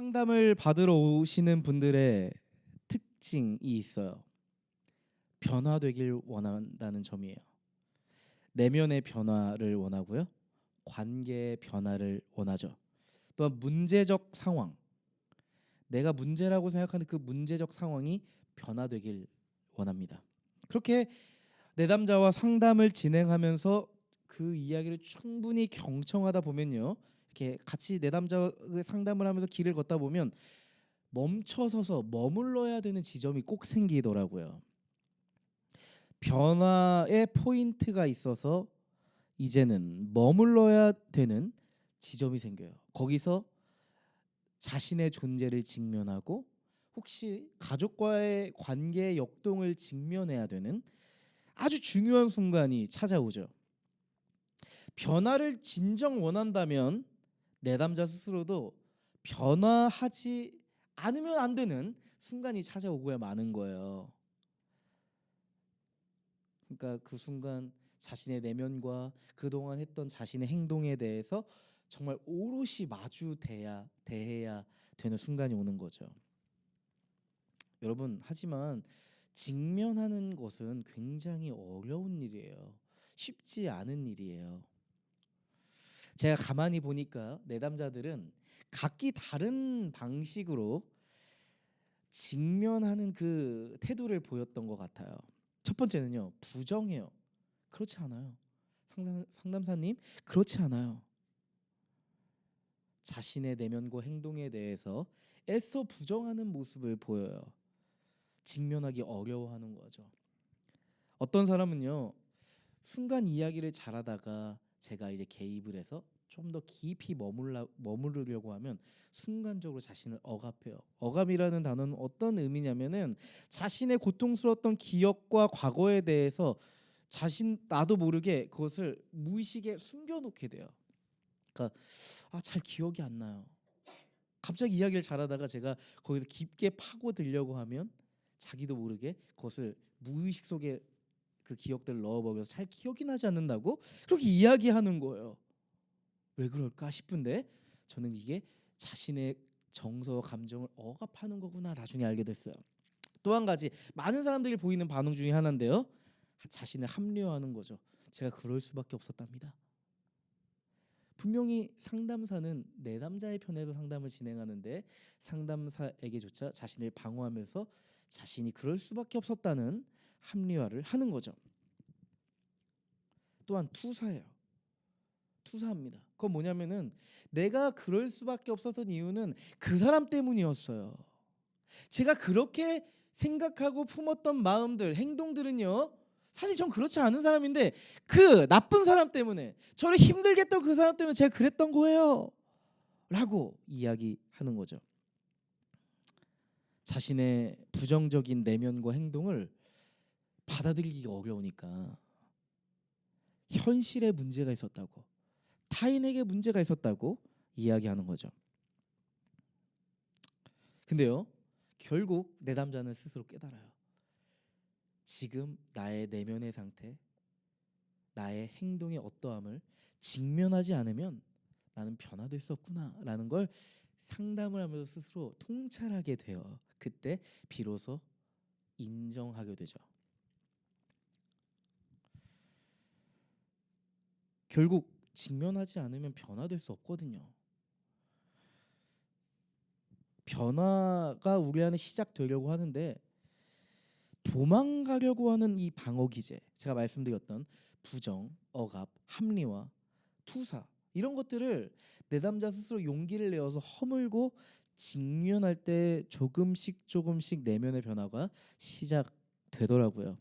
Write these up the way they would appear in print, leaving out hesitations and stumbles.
상담을 받으러 오시는 분들의 특징이 있어요. 변화되길 원한다는 점이에요. 내면의 변화를 원하고요. 관계의 변화를 원하죠. 또한 문제적 상황, 내가 문제라고 생각하는 그 문제적 상황이 변화되길 원합니다. 그렇게 내담자와 상담을 진행하면서 그 이야기를 충분히 경청하다 보면요, 이렇게 같이 내담자와 상담을 하면서 길을 걷다 보면 멈춰서서 머물러야 되는 지점이 꼭 생기더라고요. 변화의 포인트가 있어서 이제는 머물러야 되는 지점이 생겨요. 거기서 자신의 존재를 직면하고 혹시 가족과의 관계의 역동을 직면해야 되는 아주 중요한 순간이 찾아오죠. 변화를 진정 원한다면 내담자 스스로도 변화하지 않으면 안 되는 순간이 찾아오고야 마는 거예요. 그러니까 그 순간 자신의 내면과 그동안 했던 자신의 행동에 대해서 정말 오롯이 대해야 되는 순간이 오는 거죠. 여러분, 하지만 직면하는 것은 굉장히 어려운 일이에요. 쉽지 않은 일이에요. 제가 가만히 보니까 내담자들은 각기 다른 방식으로 직면하는 그 태도를 보였던 것 같아요. 첫 번째는요, 부정해요. 그렇지 않아요. 상담사님, 그렇지 않아요. 자신의 내면과 행동에 대해서 애써 부정하는 모습을 보여요. 직면하기 어려워하는 거죠. 어떤 사람은요, 순간 이야기를 잘하다가 제가 이제 개입을 해서 좀 더 깊이 머무르려고 하면 순간적으로 자신을 억압해요. 억압이라는 단어는 어떤 의미냐면은 자신의 고통스러웠던 기억과 과거에 대해서 나도 모르게 그것을 무의식에 숨겨놓게 돼요. 그러니까 잘 기억이 안 나요. 갑자기 이야기를 잘하다가 제가 거기서 깊게 파고들려고 하면 자기도 모르게 그것을 무의식 속에 그 기억들을 넣어버려서 잘 기억이 나지 않는다고 그렇게 이야기하는 거예요. 왜 그럴까 싶은데 저는 이게 자신의 정서와 감정을 억압하는 거구나 나중에 알게 됐어요. 또 한 가지 많은 사람들이 보이는 반응 중에 하나인데요, 자신을 합리화하는 거죠. 제가 그럴 수밖에 없었답니다. 분명히 상담사는 내담자의 편에서 상담을 진행하는데 상담사에게조차 자신을 방어하면서 자신이 그럴 수밖에 없었다는 합리화를 하는 거죠. 또한 투사예요. 투사합니다. 그건 뭐냐면은 내가 그럴 수밖에 없었던 이유는 그 사람 때문이었어요. 제가 그렇게 생각하고 품었던 마음들, 행동들은요, 사실 전 그렇지 않은 사람인데 그 나쁜 사람 때문에, 저를 힘들게 했던 그 사람 때문에 제가 그랬던 거예요 라고 이야기하는 거죠. 자신의 부정적인 내면과 행동을 받아들이기가 어려우니까 현실에 문제가 있었다고, 타인에게 문제가 있었다고 이야기하는 거죠. 근데요, 결국 내담자는 스스로 깨달아요. 지금 나의 내면의 상태, 나의 행동의 어떠함을 직면하지 않으면 나는 변화될 수 없구나라는 걸 상담을 하면서 스스로 통찰하게 돼요. 그때 비로소 인정하게 되죠. 결국 직면하지 않으면 변화될 수 없거든요. 변화가 우리 안에 시작되려고 하는데 도망가려고 하는 이 방어 기제, 제가 말씀드렸던 부정, 억압, 합리화, 투사, 이런 것들을 내담자 스스로 용기를 내어서 허물고 직면할 때 조금씩 내면의 변화가 시작되더라고요.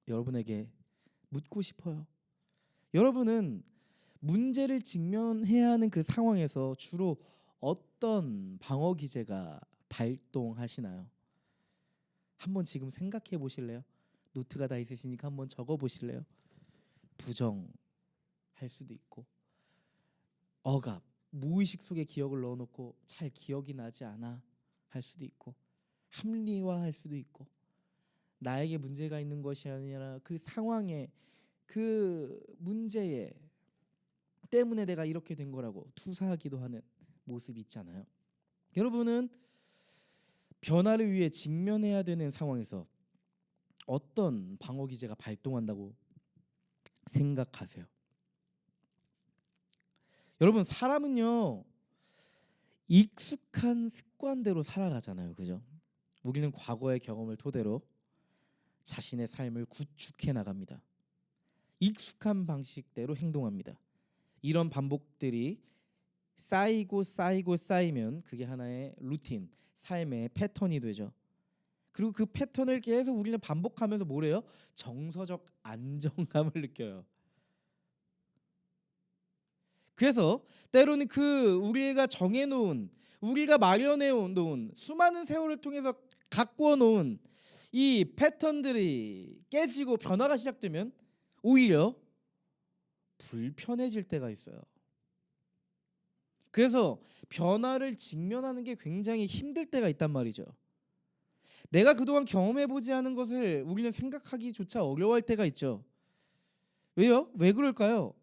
여러분에게 묻고 싶어요. 여러분은 문제를 직면해야 하는 그 상황에서 주로 어떤 방어 기제가 발동하시나요? 한번 지금 생각해 보실래요? 노트가 다 있으시니까 한번 적어 보실래요? 부정할 수도 있고, 억압, 무의식 속에 기억을 넣어놓고 잘 기억이 나지 않아 할 수도 있고, 합리화할 수도 있고, 나에게 문제가 있는 것이 아니라 그 상황에, 그 문제에 때문에 내가 이렇게 된 거라고 투사하기도 하는 모습이 있잖아요. 여러분은 변화를 위해 직면해야 되는 상황에서 어떤 방어 기제가 발동한다고 생각하세요? 여러분, 사람은요 익숙한 습관대로 살아가잖아요, 그죠? 우리는 과거의 경험을 토대로 자신의 삶을 구축해 나갑니다. 익숙한 방식대로 행동합니다. 이런 반복들이 쌓이면 그게 하나의 루틴, 삶의 패턴이 되죠. 그리고 그 패턴을 계속 우리는 반복하면서 뭐래요? 정서적 안정감을 느껴요. 그래서 때로는 그 우리가 마련해 놓은 수많은 세월을 통해서 가꾸어 놓은 이 패턴들이 깨지고 변화가 시작되면 오히려 불편해질 때가 있어요. 그래서 변화를 직면하는 게 굉장히 힘들 때가 있단 말이죠. 내가 그동안 경험해보지 않은 것을 우리는 생각하기조차 어려워할 때가 있죠. 왜요? 왜 그럴까요?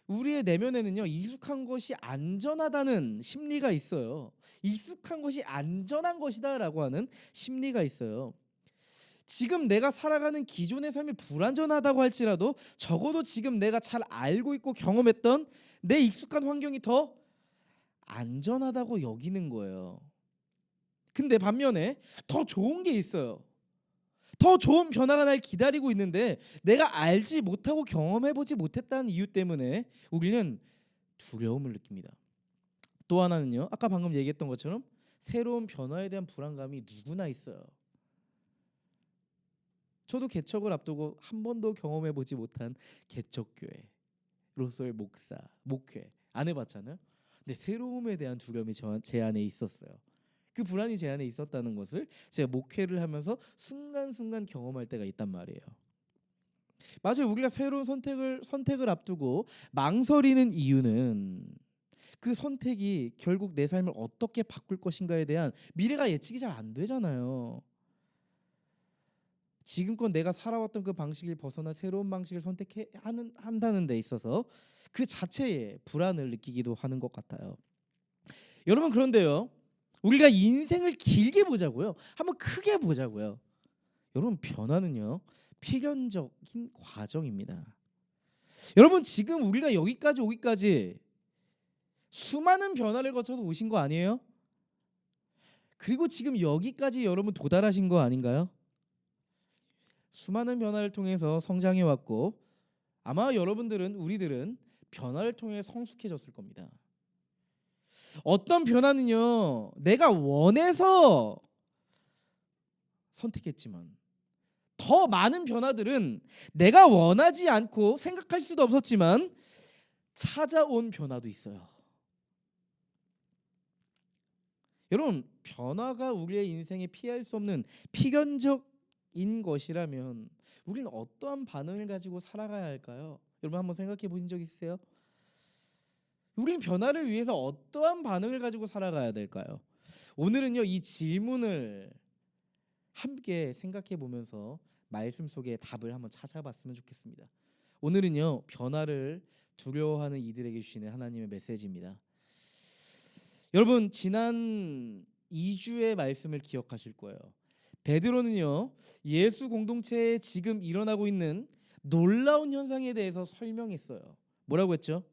우리의 내면에는요 익숙한 것이 안전하다는 심리가 있어요. 익숙한 것이 안전한 것이다라고 하는 심리가 있어요. 지금 내가 살아가는 기존의 삶이 불안전하다고 할지라도 적어도 지금 내가 잘 알고 있고 경험했던 내 익숙한 환경이 더 안전하다고 여기는 거예요. 근데 반면에 더 좋은 게 있어요. 더 좋은 변화가 날 기다리고 있는데 내가 알지 못하고 경험해보지 못했다는 이유 때문에 우리는 두려움을 느낍니다. 또 하나는요, 아까 방금 얘기했던 것처럼 새로운 변화에 대한 불안감이 누구나 있어요. 저도 개척을 앞두고 한 번도 경험해보지 못한 개척교회로서의 목회 안 해봤잖아요. 근데 새로움에 대한 두려움이 제 안에 있었어요. 그 불안이 제 안에 있었다는 것을 제가 목회를 하면서 순간순간 경험할 때가 있단 말이에요. 맞아요. 우리가 새로운 선택을 앞두고 망설이는 이유는 그 선택이 결국 내 삶을 어떻게 바꿀 것인가에 대한 미래가 예측이 잘 안 되잖아요. 지금껏 내가 살아왔던 그 방식을 벗어나 새로운 방식을 한다는 데 있어서 그 자체에 불안을 느끼기도 하는 것 같아요. 여러분, 그런데요, 우리가 인생을 길게 보자고요. 한번 크게 보자고요. 여러분, 변화는요 필연적인 과정입니다. 여러분, 지금 우리가 여기까지 오기까지 수많은 변화를 거쳐서 오신 거 아니에요? 그리고 지금 여기까지 여러분 도달하신 거 아닌가요? 수많은 변화를 통해서 성장해 왔고 아마 우리들은 변화를 통해 성숙해졌을 겁니다. 어떤 변화는요 내가 원해서 선택했지만 더 많은 변화들은 내가 원하지 않고 생각할 수도 없었지만 찾아온 변화도 있어요. 여러분, 변화가 우리의 인생에 피할 수 없는 필연적인 것이라면 우리는 어떠한 반응을 가지고 살아가야 할까요? 여러분, 한번 생각해 보신 적 있으세요? 우리는 변화를 위해서 어떠한 반응을 가지고 살아가야 될까요? 오늘은요 이 질문을 함께 생각해 보면서 말씀 속에 답을 한번 찾아봤으면 좋겠습니다. 오늘은요 변화를 두려워하는 이들에게 주시는 하나님의 메시지입니다. 여러분, 지난 2주의 말씀을 기억하실 거예요. 베드로는요 예수 공동체에 지금 일어나고 있는 놀라운 현상에 대해서 설명했어요. 뭐라고 했죠?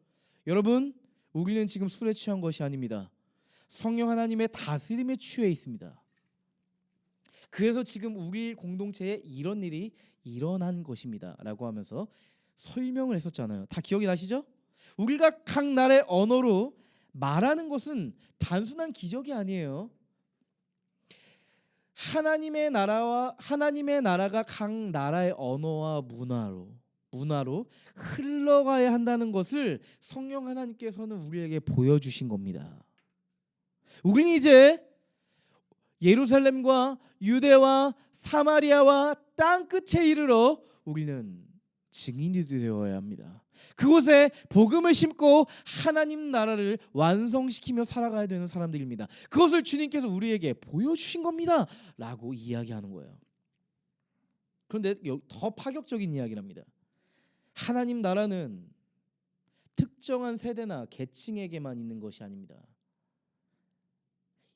여러분, 우리는 지금 술에 취한 것이 아닙니다. 성령 하나님의 다스림에 취해 있습니다. 그래서 지금 우리 공동체에 이런 일이 일어난 것입니다 라고 하면서 설명을 했었잖아요. 다 기억이 나시죠? 우리가 각 나라의 언어로 말하는 것은 단순한 기적이 아니에요. 하나님의 나라가 각 나라의 언어와 문화로 흘러가야 한다는 것을 성령 하나님께서는 우리에게 보여주신 겁니다. 우리는 이제 예루살렘과 유대와 사마리아와 땅끝에 이르러 우리는 증인이 되어야 합니다. 그곳에 복음을 심고 하나님 나라를 완성시키며 살아가야 되는 사람들입니다. 그것을 주님께서 우리에게 보여주신 겁니다 라고 이야기하는 거예요. 그런데 더 파격적인 이야기랍니다. 하나님 나라는 특정한 세대나 계층에게만 있는 것이 아닙니다.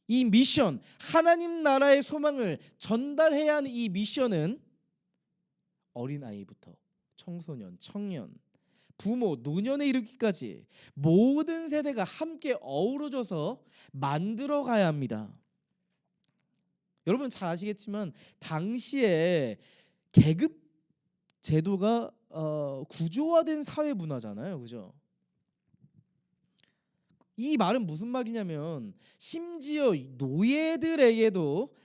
이 미션, 하나님 나라의 소망을 전달해야 하는 이 미션은 어린아이부터 청소년, 청년, 부모, 노년에 이르기까지 모든 세대가 함께 어우러져서 만들어 가야 합니다. 여러분 잘 아시겠지만 당시에 계급 제도가 구조화된 사회 문화잖아요. 그죠? 이 말은 무슨 말이냐면 심지어 노예들에게도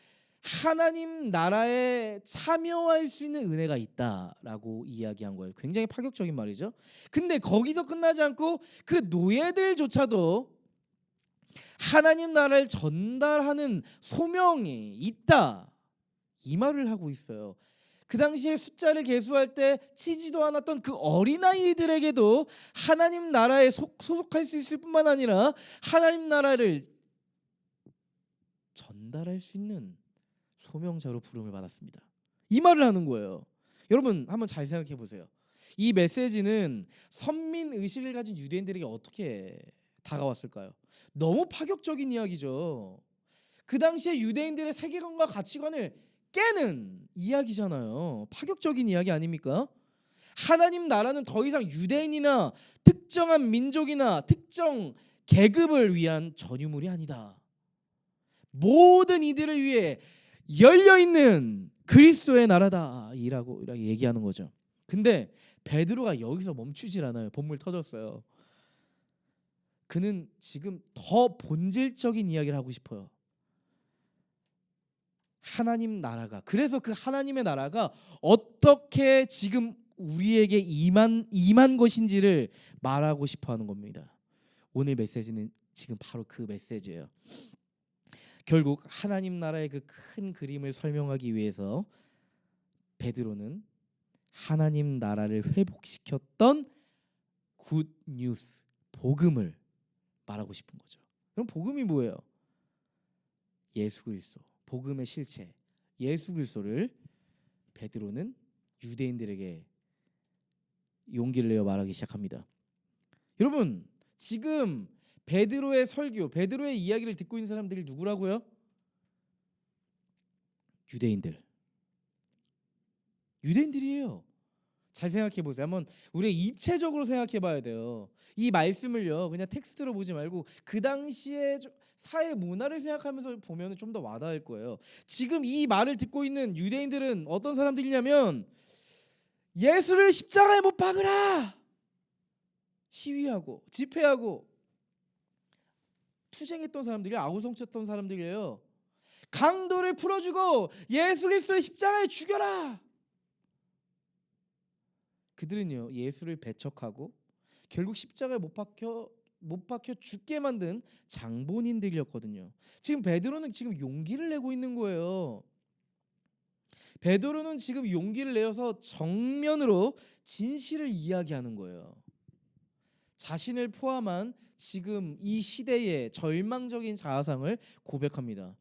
하나님 나라에 참여할 수 있는 은혜가 있다라고 이야기한 거예요. 굉장히 파격적인 말이죠. 근데 거기서 끝나지 않고 그 노예들조차도 하나님 나라를 전달하는 소명이 있다, 이 말을 하고 있어요. 그 당시에 숫자를 계수할 때 치지도 않았던 그 어린아이들에게도 하나님 나라에 소속할 수 있을 뿐만 아니라 하나님 나라를 전달할 수 있는 소명자로 부름을 받았습니다. 이 말을 하는 거예요. 여러분 한번 잘 생각해 보세요. 이 메시지는 선민 의식을 가진 유대인들에게 어떻게 다가왔을까요? 너무 파격적인 이야기죠. 그 당시에 유대인들의 세계관과 가치관을 깨는 이야기잖아요. 파격적인 이야기 아닙니까? 하나님 나라는 더 이상 유대인이나 특정한 민족이나 특정 계급을 위한 전유물이 아니다. 모든 이들을 위해 열려있는 그리스도의 나라다라고 얘기하는 거죠. 근데 베드로가 여기서 멈추질 않아요. 본물 터졌어요. 그는 지금 더 본질적인 이야기를 하고 싶어요. 하나님 나라가, 그래서 그 하나님의 나라가 어떻게 지금 우리에게 임한 것인지를 말하고 싶어 하는 겁니다. 오늘 메시지는 지금 바로 그 메시지예요. 결국 하나님 나라의 그 큰 그림을 설명하기 위해서 베드로는 하나님 나라를 회복시켰던 굿 뉴스, 복음을 말하고 싶은 거죠. 그럼 복음이 뭐예요? 예수 그리스도, 복음의 실체, 예수 그리스도를 베드로는 유대인들에게 용기를 내어 말하기 시작합니다. 여러분 지금 베드로의 설교, 베드로의 이야기를 듣고 있는 사람들이 누구라고요? 유대인들이에요. 잘 생각해 보세요. 한번 우리 입체적으로 생각해 봐야 돼요. 이 말씀을요 그냥 텍스트로 보지 말고 그 당시의 사회 문화를 생각하면서 보면 좀 더 와닿을 거예요. 지금 이 말을 듣고 있는 유대인들은 어떤 사람들이냐면 예수를 십자가에 못 박으라 시위하고 집회하고 투쟁했던 사람들이, 아우성쳤던 사람들이에요. 강도를 풀어주고 예수 그리스도를 십자가에 죽여라. 그들은요 예수를 배척하고 결국 십자가에 못 박혀 죽게 만든 장본인들이었거든요. 지금 베드로는 지금 용기를 내고 있는 거예요. 베드로는 지금 용기를 내어서 정면으로 진실을 이야기하는 거예요. 자신을 포함한 지금 이 시대의 절망적인 자아상을 고백합니다.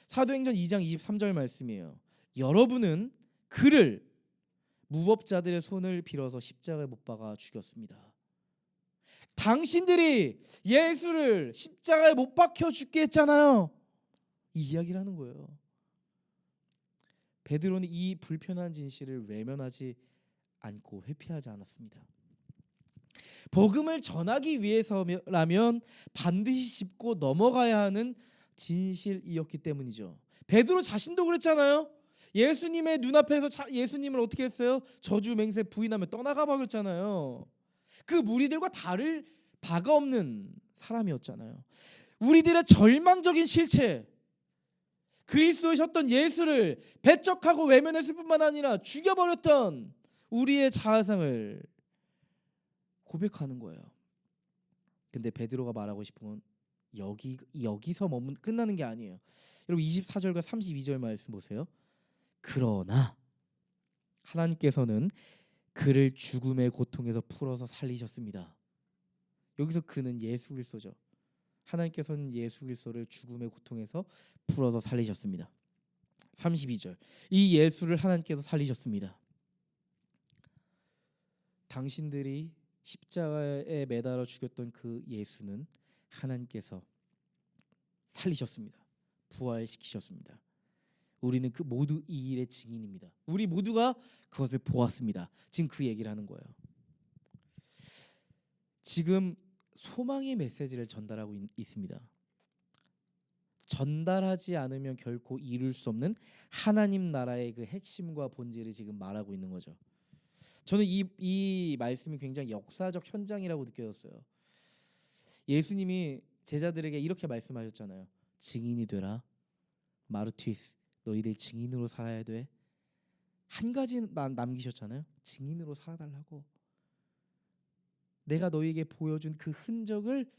사도행전 2장 23절 말씀이에요. 여러분은 그를 무법자들의 손을 빌어서 십자가에 못 박아 죽였습니다. 당신들이 예수를 십자가에 못 박혀 죽게 했잖아요. 이 이야기를 하는 거예요. 베드로는 이 불편한 진실을 외면하지 않고 회피하지 않았습니다. 복음을 전하기 위해서라면 반드시 짚고 넘어가야 하는 진실이었기 때문이죠. 베드로 자신도 그랬잖아요. 예수님의 눈앞에서 예수님을 어떻게 했어요? 저주 맹세 부인하며 떠나가 버렸잖아요. 그 무리들과 다를 바가 없는 사람이었잖아요. 우리들의 절망적인 실체, 그리스도이셨던 예수를 배척하고 외면했을 뿐만 아니라 죽여버렸던 우리의 자아상을 고백하는 거예요. 근데 베드로가 말하고 싶은 건 여기서 끝나는 게 아니에요. 여러분 24절과 32절 말씀 보세요. 그러나 하나님께서는 그를 죽음의 고통에서 풀어서 살리셨습니다. 여기서 그는 예수 그리스도죠. 하나님께서는 예수 그리스도를 죽음의 고통에서 풀어서 살리셨습니다. 32절. 이 예수를 하나님께서 살리셨습니다. 당신들이 십자가에 매달아 죽였던 그 예수는 하나님께서 살리셨습니다. 부활시키셨습니다. 우리는 그 모두 이 일의 증인입니다. 우리 모두가 그것을 보았습니다. 지금 그 얘기를 하는 거예요. 지금 소망의 메시지를 전달하고 있습니다. 전달하지 않으면 결코 이룰 수 없는 하나님 나라의 그 핵심과 본질을 지금 말하고 있는 거죠. 저는 이 말씀이 굉장히 역사적 현장이라고 느껴졌어요. 예수님이 제자들에게 이렇게 말씀하셨잖아요. 증인이 되라. 마르투이스, 너희들 증인으로 살아야 돼. 한 가지 남기셨잖아요. 증인으로 살아달라고. 내가 너희에게 보여준 그 흔적을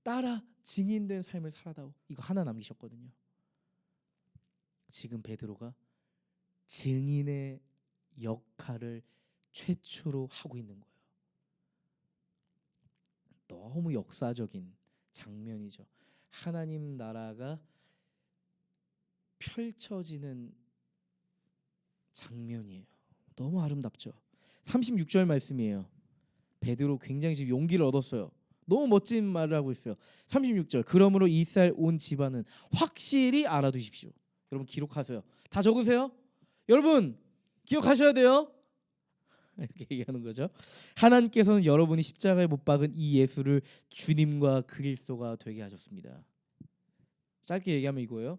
따라 증인된 삶을 살아다오. 이거 하나 남기셨거든요. 지금 베드로가 증인의 역할을 최초로 하고 있는 거예요. 너무 역사적인 장면이죠. 하나님 나라가 펼쳐지는 장면이에요. 너무 아름답죠. 36절 말씀이에요. 베드로 굉장히 지금 용기를 얻었어요. 너무 멋진 말을 하고 있어요. 36절. 그러므로 이스라엘 온 집안은 확실히 알아두십시오. 여러분 기록하세요. 다 적으세요. 여러분 기억하셔야 돼요. 이렇게 얘기하는 거죠. 하나님께서는 여러분이 십자가에 못 박은 이 예수를 주님과 그리스도가 되게 하셨습니다. 짧게 얘기하면 이거예요.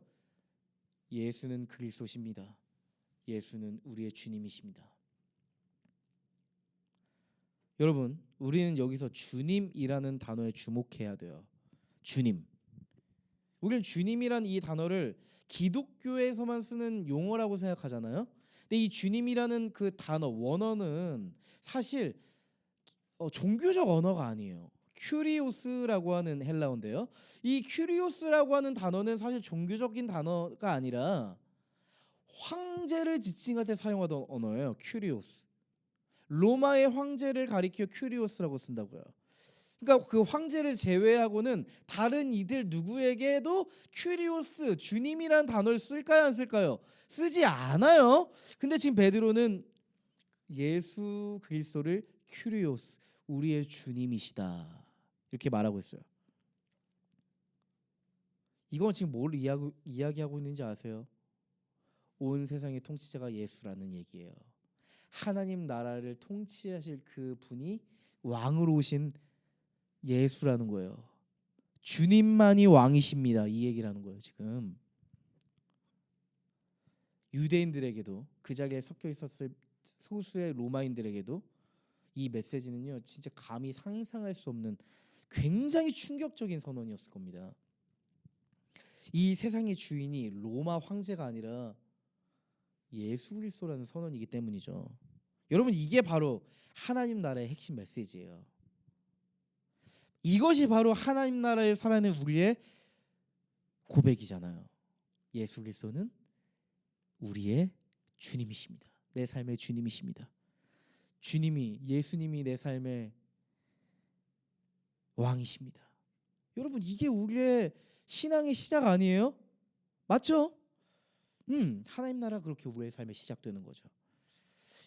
예수는 그리스도십니다. 예수는 우리의 주님이십니다. 여러분, 우리는 여기서 주님이라는 단어에 주목해야 돼요. 주님. 우리는 주님이란 이 단어를 기독교에서만 쓰는 용어라고 생각하잖아요. 근데 이 주님이라는 그 단어 원어는 사실 종교적 언어가 아니에요. 큐리오스라고 하는 헬라어인데요. 이 큐리오스라고 하는 단어는 사실 종교적인 단어가 아니라 황제를 지칭할 때 사용하던 언어예요. 큐리오스. 로마의 황제를 가리켜 큐리오스라고 쓴다고요. 그러니까 그 황제를 제외하고는 다른 이들 누구에게도 큐리오스, 주님이라는 단어를 쓸까요, 안 쓸까요? 쓰지 않아요. 근데 지금 베드로는 예수 그리스도를 큐리오스, 우리의 주님이시다, 이렇게 말하고 있어요. 이건 지금 뭘 이야기하고 있는지 아세요? 온 세상의 통치자가 예수라는 얘기예요. 하나님 나라를 통치하실 그 분이 왕으로 오신 예수라는 거예요. 주님만이 왕이십니다. 이 얘기를 하는 거예요. 지금 유대인들에게도 그 자리에 섞여 있었을 소수의 로마인들에게도 이 메시지는요, 진짜 감히 상상할 수 없는 굉장히 충격적인 선언이었을 겁니다. 이 세상의 주인이 로마 황제가 아니라 예수 그리스도라는 선언이기 때문이죠. 여러분, 이게 바로 하나님 나라의 핵심 메시지예요. 이것이 바로 하나님 나라에 살아가는 우리의 고백이잖아요. 예수 그리스도는 우리의 주님이십니다. 내 삶의 주님이십니다. 예수님이 내 삶의 왕이십니다. 여러분, 이게 우리의 신앙의 시작 아니에요? 맞죠? 하나님 나라 그렇게 우리의 삶에 시작되는 거죠.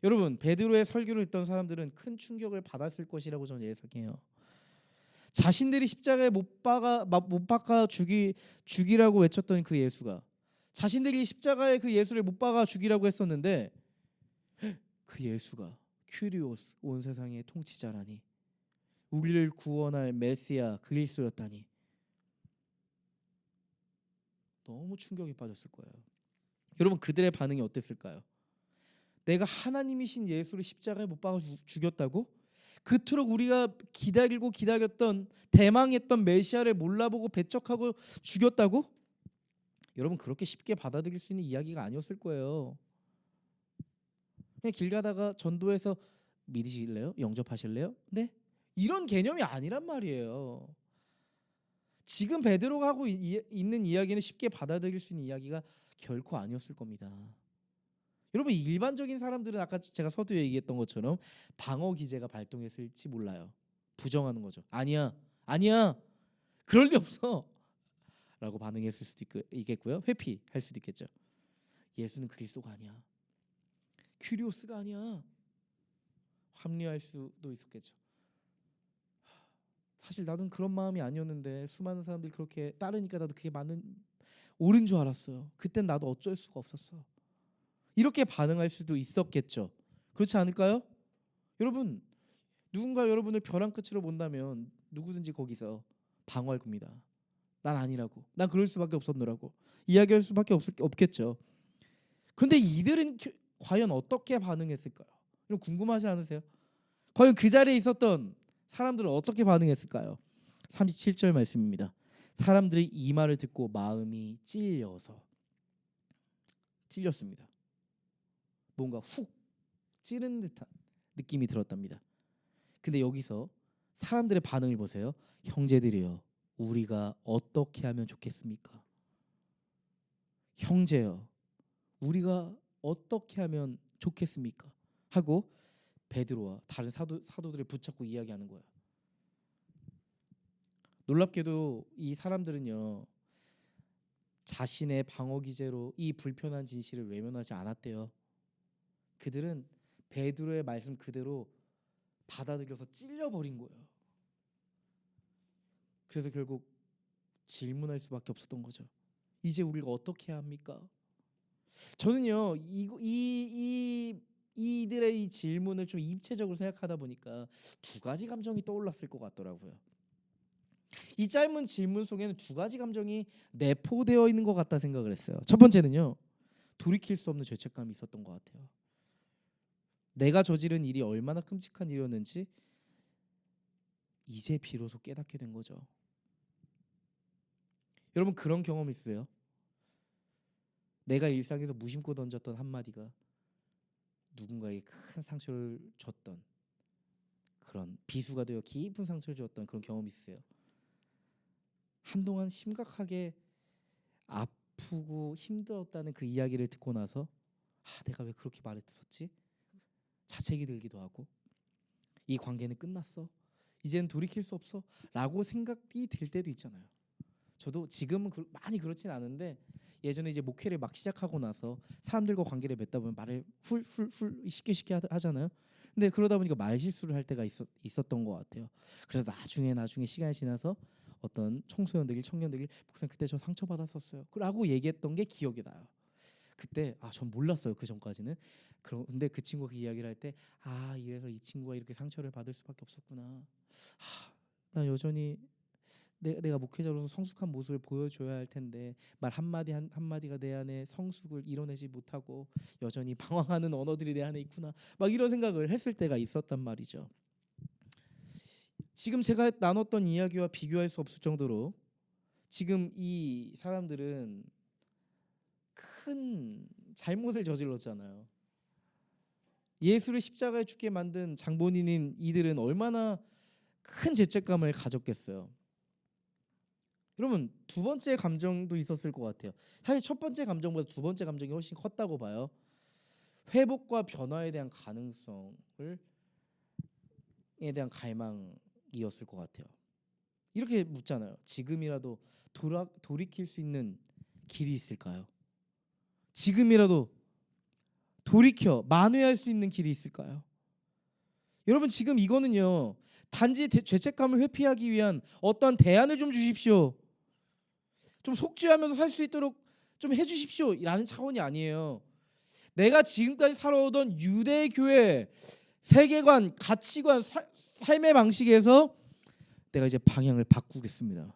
여러분, 베드로의 설교를 듣던 사람들은 큰 충격을 받았을 것이라고 저는 예상해요. 자신들이 십자가에 못 박아 죽이라고 외쳤던 그 예수가, 자신들이 십자가에 그 예수를 못 박아 죽이라고 했었는데 그 예수가 큐리오스, 온 세상의 통치자라니, 우리를 구원할 메시아 그리스도였다니, 너무 충격에 빠졌을 거예요. 여러분, 그들의 반응이 어땠을까요? 내가 하나님이신 예수를 십자가에 못 박아 죽였다고? 그토록 우리가 기다렸던 대망했던 메시아를 몰라보고 배척하고 죽였다고? 여러분, 그렇게 쉽게 받아들일 수 있는 이야기가 아니었을 거예요. 그냥 길 가다가 전도해서 믿으실래요? 영접하실래요? 네? 이런 개념이 아니란 말이에요. 지금 베드로가 하고 있는 이야기는 쉽게 받아들일 수 있는 이야기가 결코 아니었을 겁니다. 여러분, 일반적인 사람들은 아까 제가 서두에 얘기했던 것처럼 방어 기제가 발동했을지 몰라요. 부정하는 거죠. 아니야, 그럴 리 없어 라고 반응했을 수도 있겠고요. 회피할 수도 있겠죠. 예수는 그리스도가 아니야, 큐리오스가 아니야, 합리화할 수도 있었겠죠. 사실 나는 그런 마음이 아니었는데 수많은 사람들이 그렇게 따르니까 나도 그게 맞는, 옳은 줄 알았어요. 그땐 나도 어쩔 수가 없었어. 이렇게 반응할 수도 있었겠죠. 그렇지 않을까요? 여러분, 누군가 여러분을 벼랑 끝으로 본다면 누구든지 거기서 방어할 겁니다. 난 아니라고, 난 그럴 수밖에 없었노라고 이야기할 수밖에 없겠죠. 그런데 이들은 과연 어떻게 반응했을까요? 여러분 궁금하지 않으세요? 과연 그 자리에 있었던 사람들은 어떻게 반응했을까요? 37절 말씀입니다. 사람들이 이 말을 듣고 마음이 찔렸습니다. 뭔가 훅 찌른 듯한 느낌이 들었답니다. 근데 여기서 사람들의 반응을 보세요. 형제들이여, 우리가 어떻게 하면 좋겠습니까? 형제여, 우리가 어떻게 하면 좋겠습니까? 하고 베드로와 다른 사도들을 붙잡고 이야기하는 거예요. 놀랍게도 이 사람들은요, 자신의 방어 기제로 이 불편한 진실을 외면하지 않았대요. 그들은 베드로의 말씀 그대로 받아들여서 찔려버린 거예요. 그래서 결국 질문할 수밖에 없었던 거죠. 이제 우리가 어떻게 해야 합니까? 저는요, 이들의 이 질문을 좀 입체적으로 생각하다 보니까 두 가지 감정이 떠올랐을 것 같더라고요. 이 짧은 질문 속에는 두 가지 감정이 내포되어 있는 것 같다 생각을 했어요. 첫 번째는요, 돌이킬 수 없는 죄책감이 있었던 것 같아요. 내가 저지른 일이 얼마나 끔찍한 일이었는지 이제 비로소 깨닫게 된 거죠. 여러분 그런 경험 있으세요? 내가 일상에서 무심코 던졌던 한마디가 누군가에게 큰 상처를 줬던, 그런 비수가 되어 깊은 상처를 줬던 그런 경험 있으세요? 한동안 심각하게 아프고 힘들었다는 그 이야기를 듣고 나서 내가 왜 그렇게 말했었지? 자책이 들기도 하고, 이 관계는 끝났어, 이제는 돌이킬 수 없어 라고 생각이 들 때도 있잖아요. 저도 지금은 많이 그렇진 않은데 예전에 이제 목회를 막 시작하고 나서 사람들과 관계를 맺다 보면 말을 훌훌훌 쉽게 하잖아요. 근데 그러다 보니까 말실수를 할 때가 있었던 것 같아요. 그래서 나중에 시간이 지나서 어떤 청년들이 목사님 그때 저 상처 받았었어요 라고 얘기했던 게 기억이 나요. 그때 전 몰랐어요, 그 전까지는. 그런데 그 친구가 그 이야기를 할 때 이래서 이 친구가 이렇게 상처를 받을 수밖에 없었구나. 나 여전히 내가 목회자로서 성숙한 모습을 보여줘야 할 텐데 말 한마디가 내 안에 성숙을 이뤄내지 못하고 여전히 방황하는 언어들이 내 안에 있구나, 막 이런 생각을 했을 때가 있었단 말이죠. 지금 제가 나눴던 이야기와 비교할 수 없을 정도로 지금 이 사람들은 큰 잘못을 저질렀잖아요. 예수를 십자가에 죽게 만든 장본인인 이들은 얼마나 큰 죄책감을 가졌겠어요. 여러분 두 번째 감정도 있었을 것 같아요. 사실 첫 번째 감정보다 두 번째 감정이 훨씬 컸다고 봐요. 회복과 변화에 대한 가능성에 대한 갈망이었을 것 같아요. 이렇게 묻잖아요. 지금이라도 돌이킬 수 있는 길이 있을까요? 지금이라도 돌이켜 만회할 수 있는 길이 있을까요? 여러분 지금 이거는요, 단지 죄책감을 회피하기 위한 어떠한 대안을 좀 주십시오, 좀 속죄하면서 살 수 있도록 좀 해주십시오 라는 차원이 아니에요. 내가 지금까지 살아오던 유대교회 세계관, 가치관, 삶의 방식에서 내가 이제 방향을 바꾸겠습니다.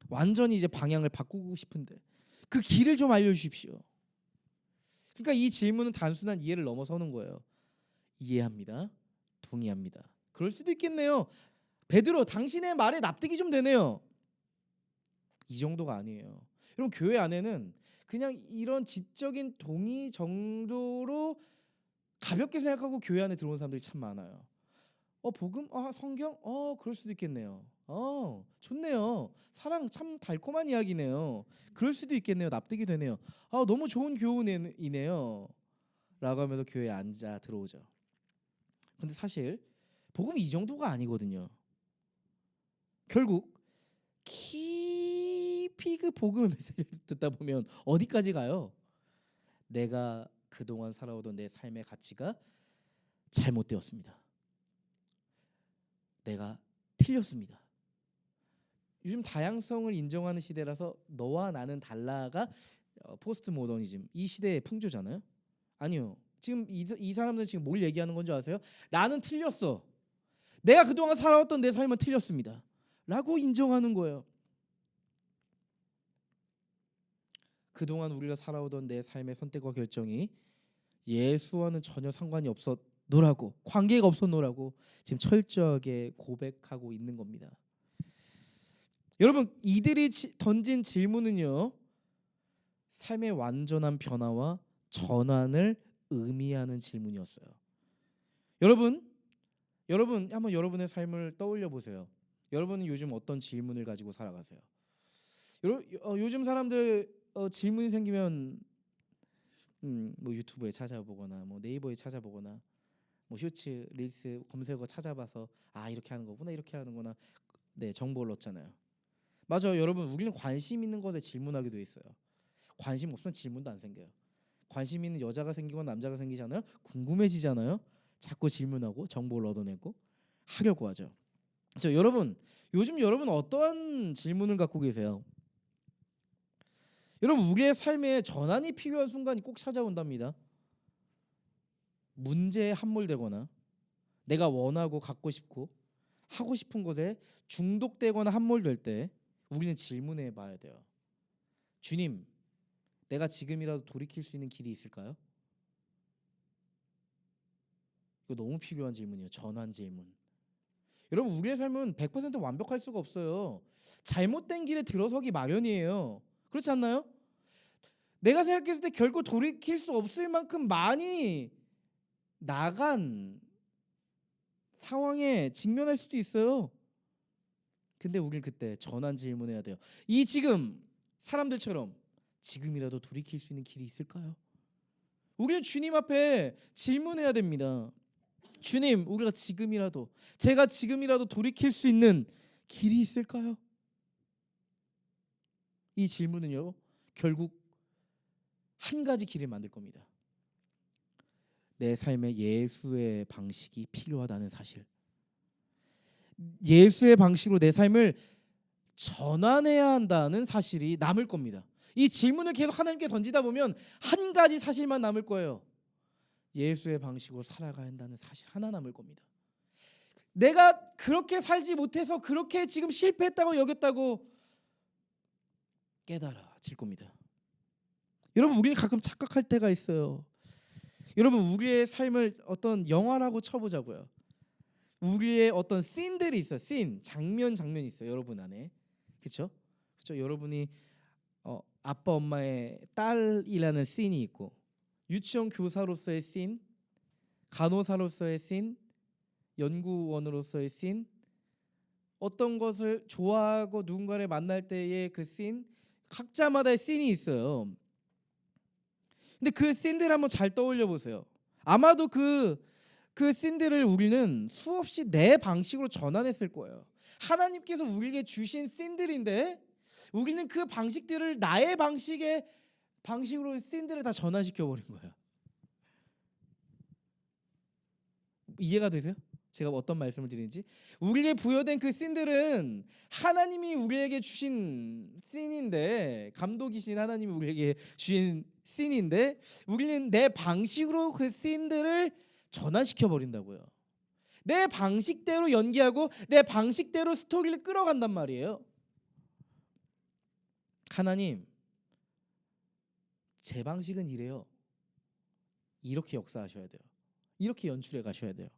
완전히 이제 방향을 바꾸고 싶은데 그 길을 좀 알려주십시오. 그러니까 이 질문은 단순한 이해를 넘어서는 거예요. 이해합니다, 동의합니다. 그럴 수도 있겠네요. 베드로 당신의 말에 납득이 좀 되네요. 이 정도가 아니에요. 여러분 교회 안에는 그냥 이런 지적인 동의 정도로 가볍게 생각하고 교회 안에 들어온 사람들이 참 많아요. 복음? 성경? 그럴 수도 있겠네요. 좋네요. 사랑 참 달콤한 이야기네요. 그럴 수도 있겠네요. 납득이 되네요. 너무 좋은 교훈이네요 라고 하면서 교회에 앉아 들어오죠. 근데 사실 복음이 이 정도가 아니거든요. 결국 깊이 그 복음의 메시지를 듣다 보면 어디까지 가요? 내가 그동안 살아오던 내 삶의 가치가 잘못되었습니다. 내가 틀렸습니다. 요즘 다양성을 인정하는 시대라서 너와 나는 달라가 포스트 모더니즘 이 시대의 풍조잖아요. 아니요. 지금 이 사람들은 지금 뭘 얘기하는 건 줄 아세요? 나는 틀렸어. 내가 그동안 살아왔던 내 삶은 틀렸습니다. 라고 인정하는 거예요. 그동안 우리가 살아오던 내 삶의 선택과 결정이 예수와는 전혀 상관이 없었노라고, 관계가 없었노라고 지금 철저하게 고백하고 있는 겁니다. 여러분, 이들이 던진 질문은요, 삶의 완전한 변화와 전환을 의미하는 질문이었어요. 여러분 한번 여러분의 삶을 떠올려 보세요. 여러분은 요즘 어떤 질문을 가지고 살아가세요? 요즘 사람들 질문이 생기면 뭐 유튜브에 찾아보거나 뭐 네이버에 찾아보거나 뭐 쇼츠, 릴스 검색어 찾아봐서 이렇게 하는 거구나, 이렇게 하는 거나, 네, 정보를 얻잖아요. 맞아요, 여러분. 우리는 관심 있는 것에 질문하게 돼 있어요. 관심 없으면 질문도 안 생겨요. 관심 있는 여자가 생기거나 남자가 생기잖아요. 궁금해지잖아요. 자꾸 질문하고 정보를 얻어내고 하려고 하죠. 그렇죠? 여러분, 요즘 여러분 어떠한 질문을 갖고 계세요? 여러분, 우리의 삶에 전환이 필요한 순간이 꼭 찾아온답니다. 문제에 함몰되거나 내가 원하고 갖고 싶고 하고 싶은 것에 중독되거나 함몰될 때 우리는 질문해 봐야 돼요. 주님, 내가 지금이라도 돌이킬 수 있는 길이 있을까요? 이거 너무 필요한 질문이에요. 전환 질문. 여러분, 우리의 삶은 100% 완벽할 수가 없어요. 잘못된 길에 들어서기 마련이에요. 그렇지 않나요? 내가 생각했을 때 결코 돌이킬 수 없을 만큼 많이 나간 상황에 직면할 수도 있어요. 근데 우리는 그때 전환 질문해야 돼요. 이 지금 사람들처럼 지금이라도 돌이킬 수 있는 길이 있을까요? 우리는 주님 앞에 질문해야 됩니다. 주님, 우리가 지금이라도, 제가 지금이라도 돌이킬 수 있는 길이 있을까요? 이 질문은요, 결국 한 가지 길을 만들 겁니다. 내 삶에 예수의 방식이 필요하다는 사실. 예수의 방식으로 내 삶을 전환해야 한다는 사실이 남을 겁니다. 이 질문을 계속 하나님께 던지다 보면 한 가지 사실만 남을 거예요. 예수의 방식으로 살아가야 한다는 사실 하나 남을 겁니다. 내가 그렇게 살지 못해서 그렇게 지금 실패했다고 여겼다고 깨달아질 겁니다. 여러분, 우리는 가끔 착각할 때가 있어요. 여러분, 우리의 삶을 어떤 영화라고 쳐보자고요. 우리의 어떤 씬들이 있어요. 씬, 장면이 있어요. 여러분 안에. 그렇죠? 여러분이 아빠 엄마의 딸이라는 씬이 있고, 유치원 교사로서의 씬, 간호사로서의 씬, 연구원으로서의 씬, 어떤 것을 좋아하고 누군가를 만날 때의 그 씬, 각자마다의 씬이 있어요. 근데 그 씬들 한번 잘 떠올려 보세요. 아마도 그 씬들을 우리는 수없이 내 방식으로 전환했을 거예요. 하나님께서 우리에게 주신 씬들인데 우리는 그 방식들을 나의 방식으로 씬들을 다 전환시켜 버린 거예요. 이해가 되세요? 제가 어떤 말씀을 드리는지. 우리에게 부여된 그 씬들은 하나님이 우리에게 주신 씬인데, 감독이신 하나님이 우리에게 주신 씬인데 우리는 내 방식으로 그 씬들을 전환시켜 버린다고요. 내 방식대로 연기하고 내 방식대로 스토리를 끌어간단 말이에요. 하나님, 제 방식은 이래요. 이렇게 역사하셔야 돼요. 이렇게 연출해 가셔야 돼요.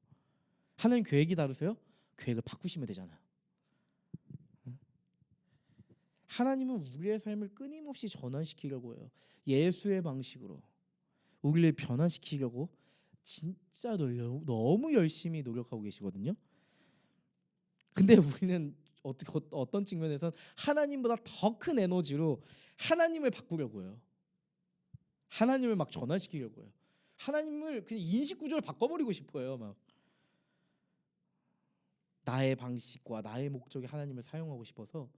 하나님 계획이 다르세요? 계획을 바꾸시면 되잖아요. 하나님은 우리의 삶을 끊임없이 전환시키려고 해요. 예수의 방식으로 우리를 변화시키려고 진짜 너무 열심히 노력하고 계시거든요. 근데 우리는 어떤 측면에서는 하나님보다 더 큰 에너지로 하나님을 바꾸려고 해요. 하나님을 막 전환시키려고 해요. 하나님을 그냥 인식 구조를 바꿔버리고 싶어요. 막 나의 방식과 나의 목적에 하나님을 사용하고 싶어서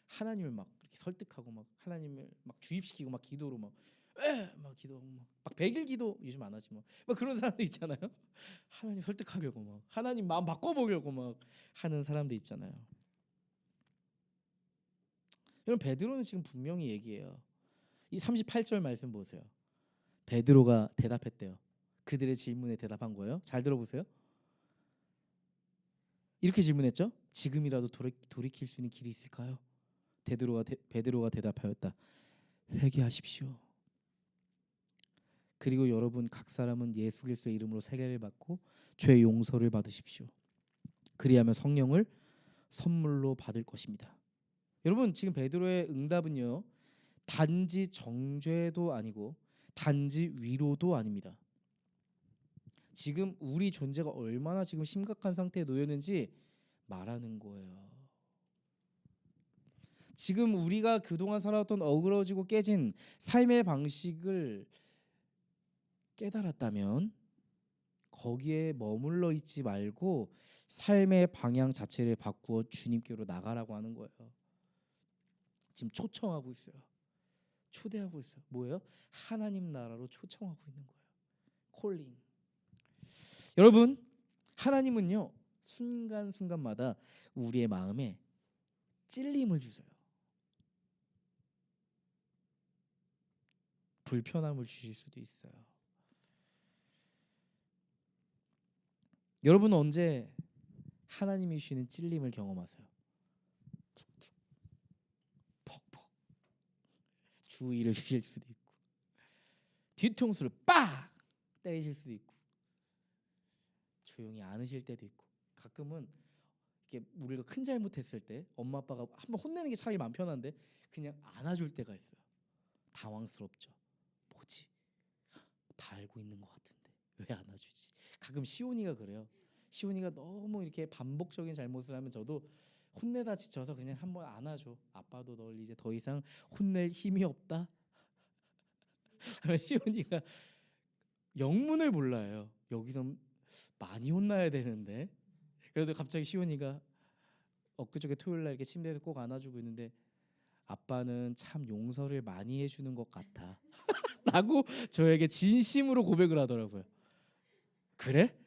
하나님을 막 이렇게 설득하고 막 하나님을 막 주입시키고 막 기도로 막 기도 막 100일 기도 요즘 안 하지 뭐 그런 사람들 있잖아요. 하나님 설득하려고 막 하나님 마음 바꿔보려고 막 하는 사람들 있잖아요. 여러분 베드로는 지금 분명히 얘기해요. 이 38절 말씀 보세요. 베드로가 대답했대요. 그들의 질문에 대답한 거예요. 잘 들어보세요. 이렇게 질문했죠. 지금이라도 돌이킬 수 있는 길이 있을까요? 베드로가 대답하였다. 회개하십시오. 그리고 여러분 각 사람은 예수 그리스도의 이름으로 세례를 받고 죄 용서를 받으십시오. 그리하면 성령을 선물로 받을 것입니다. 여러분 지금 베드로의 응답은요. 단지 정죄도 아니고 단지 위로도 아닙니다. 지금 우리 존재가 얼마나 지금 심각한 상태에 놓였는지 말하는 거예요. 지금 우리가 그동안 살아왔던 어그러지고 깨진 삶의 방식을 깨달았다면 거기에 머물러 있지 말고 삶의 방향 자체를 바꾸어 주님께로 나가라고 하는 거예요. 지금 초청하고 있어요. 초대하고 있어요. 뭐예요? 하나님 나라로 초청하고 있는 거예요. 콜링. 여러분, 하나님은요 순간순간마다 우리의 마음에 찔림을 주세요. 불편함을 주실 수도 있어요. 여러분은 언제 하나님이 주시는 찔림을 경험하세요? 툭툭, 퍽퍽. 주의를 주실 수도 있고 뒤통수를 빡 때리실 수도 있고 조용히 안으실 때도 있고 가끔은 이렇게 우리가 큰 잘못했을 때 엄마 아빠가 한번 혼내는 게 차라리 마음 편한데 그냥 안아줄 때가 있어요. 당황스럽죠. 뭐지? 다 알고 있는 것 같은데 왜 안아주지? 가끔 시온이가 그래요. 시온이가 너무 이렇게 반복적인 잘못을 하면 저도 혼내다 지쳐서 그냥 한번 안아줘. 아빠도 널 이제 더 이상 혼낼 힘이 없다. 시온이가 영문을 몰라요. 여기서 많이 혼나야 되는데 그래도 갑자기 시온이가 엊그저께 토요일날 이렇게 침대에서 꼭 안아주고 있는데 아빠는 참 용서를 많이 해주는 것 같아 라고 저에게 진심으로 고백을 하더라고요. 그래?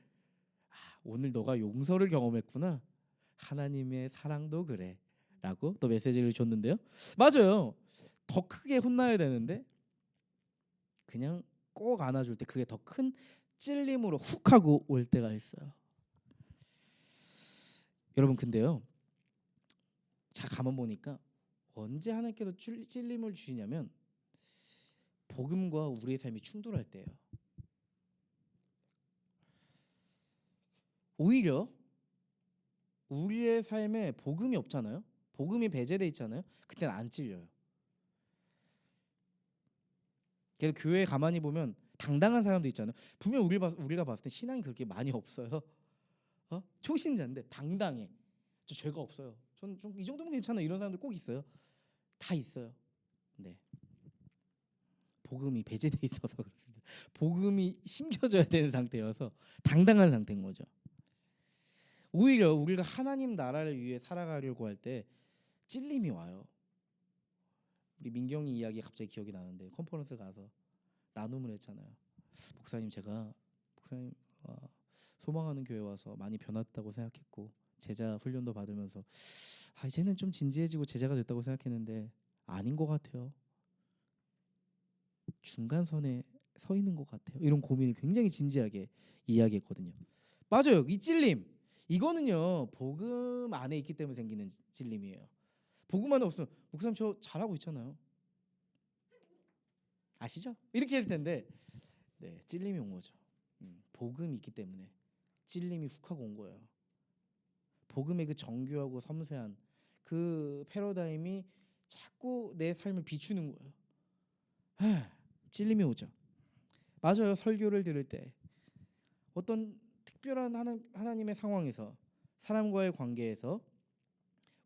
오늘 너가 용서를 경험했구나. 하나님의 사랑도 그래 라고 또 메시지를 줬는데요. 맞아요. 더 크게 혼나야 되는데 그냥 꼭 안아줄 때 그게 더 큰 찔림으로 훅 하고 올 때가 있어요. 여러분 근데요. 자 가만 보니까 언제 하나님께서 찔림을 주시냐면 복음과 우리의 삶이 충돌할 때예요. 오히려 우리의 삶에 복음이 없잖아요. 복음이 배제돼 있잖아요. 그때는 안 찔려요. 그래서 교회에 가만히 보면 당당한 사람도 있잖아요. 분명 우리가 봤을 때 신앙이 그렇게 많이 없어요. 초신자인데 당당해. 저 죄가 없어요. 전 좀 이 정도면 괜찮아. 이런 사람들 꼭 있어요. 다 있어요. 네. 복음이 배제돼 있어서 그렇습니다. 복음이 심겨져야 되는 상태여서 당당한 상태인 거죠. 오히려 우리가 하나님 나라를 위해 살아가려고 할 때 찔림이 와요. 우리 민경이 이야기 갑자기 기억이 나는데 컨퍼런스 가서 나눔을 했잖아요. 목사님 소망하는 교회 와서 많이 변했다고 생각했고 제자 훈련도 받으면서 이제는 좀 진지해지고 제자가 됐다고 생각했는데 아닌 것 같아요. 중간선에 서 있는 것 같아요. 이런 고민을 굉장히 진지하게 이야기했거든요. 맞아요. 이 찔림 이거는요 복음 안에 있기 때문에 생기는 찔림이에요. 복음 안에 없으면 목사님 저 잘하고 있잖아요. 아시죠? 이렇게 했을 텐데 네, 찔림이 온 거죠. 복음이 있기 때문에 찔림이 훅 하고 온 거예요. 복음의 그 정교하고 섬세한 그 패러다임이 자꾸 내 삶을 비추는 거예요. 찔림이 오죠. 맞아요. 설교를 들을 때 어떤 특별한 하나님의 상황에서 사람과의 관계에서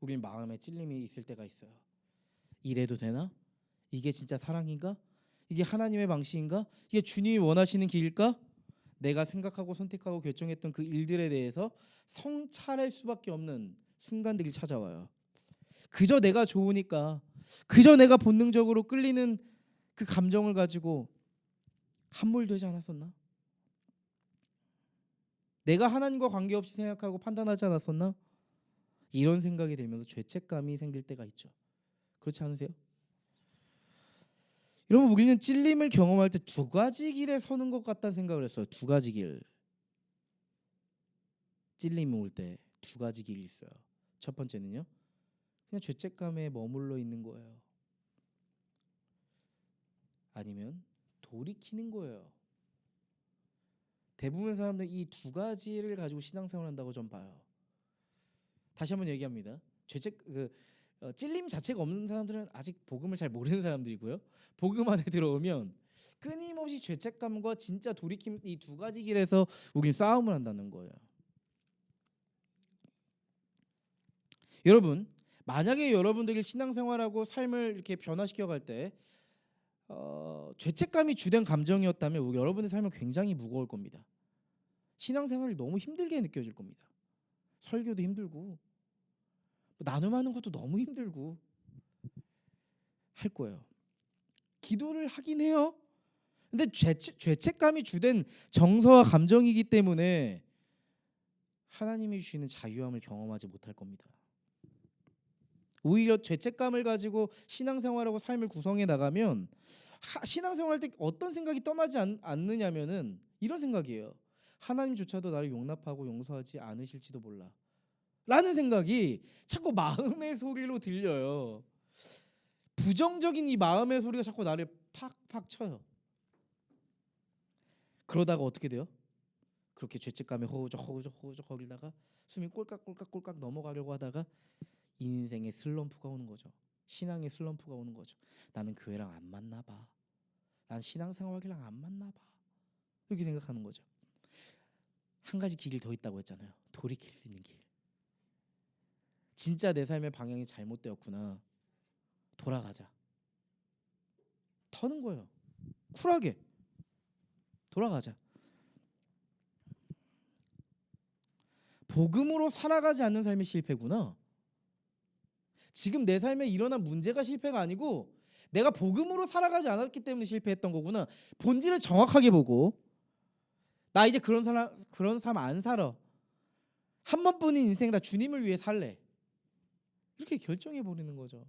우리는 마음에 찔림이 있을 때가 있어요. 이래도 되나? 이게 진짜 사랑인가? 이게 하나님의 방식인가? 이게 주님이 원하시는 길일까? 내가 생각하고 선택하고 결정했던 그 일들에 대해서 성찰할 수밖에 없는 순간들이 찾아와요. 그저 내가 좋으니까, 그저 내가 본능적으로 끌리는 그 감정을 가지고 함몰되지 않았었나? 내가 하나님과 관계없이 생각하고 판단하지 않았었나? 이런 생각이 들면서 죄책감이 생길 때가 있죠. 그렇지 않으세요? 여러분, 우리는 찔림을 경험할 때 두 가지 길에 서는 것 같다는 생각을 했어요. 두 가지 길. 찔림이 올 때 두 가지 길이 있어요. 첫 번째는요, 그냥 죄책감에 머물러 있는 거예요. 아니면 돌이키는 거예요. 대부분 사람들은 이 두 가지를 가지고 신앙생활을 한다고 전 봐요. 다시 한번 얘기합니다. 찔림 자체가 없는 사람들은 아직 복음을 잘 모르는 사람들이고요. 복음 안에 들어오면 끊임없이 죄책감과 진짜 돌이킴, 이 두 가지 길에서 우리는 싸움을 한다는 거예요. 여러분, 만약에 여러분들이 신앙생활하고 삶을 이렇게 변화시켜 갈 때 죄책감이 주된 감정이었다면 여러분의 삶은 굉장히 무거울 겁니다. 신앙생활이 너무 힘들게 느껴질 겁니다. 설교도 힘들고 나눔하는 것도 너무 힘들고 할 거예요. 기도를 하긴 해요. 근데 죄책감이 주된 정서와 감정이기 때문에 하나님이 주시는 자유함을 경험하지 못할 겁니다. 오히려 죄책감을 가지고 신앙생활하고 삶을 구성해 나가면 신앙생활 때 어떤 생각이 떠나지 않느냐면은 이런 생각이에요. 하나님조차도 나를 용납하고 용서하지 않으실지도 몰라 라는 생각이 자꾸 마음의 소리로 들려요. 부정적인 이 마음의 소리가 자꾸 나를 팍팍 쳐요. 그러다가 어떻게 돼요? 그렇게 죄책감에 허우적 거리다가 숨이 꼴깍 넘어가려고 하다가 인생의 슬럼프가 오는 거죠. 신앙의 슬럼프가 오는 거죠. 나는 교회랑 안 맞나 봐. 난 신앙생활이랑 안 맞나 봐. 이렇게 생각하는 거죠. 한 가지 길이 더 있다고 했잖아요. 돌이킬 수 있는 길. 진짜 내 삶의 방향이 잘못되었구나. 돌아가자. 터는 거예요. 쿨하게 돌아가자. 복음으로 살아가지 않는 삶이 실패구나. 지금 내 삶에 일어난 문제가 실패가 아니고 내가 복음으로 살아가지 않았기 때문에 실패했던 거구나. 본질을 정확하게 보고 나 이제 그런 삶 안 살아. 한 번뿐인 인생 다 주님을 위해 살래. 이렇게 결정해 버리는 거죠.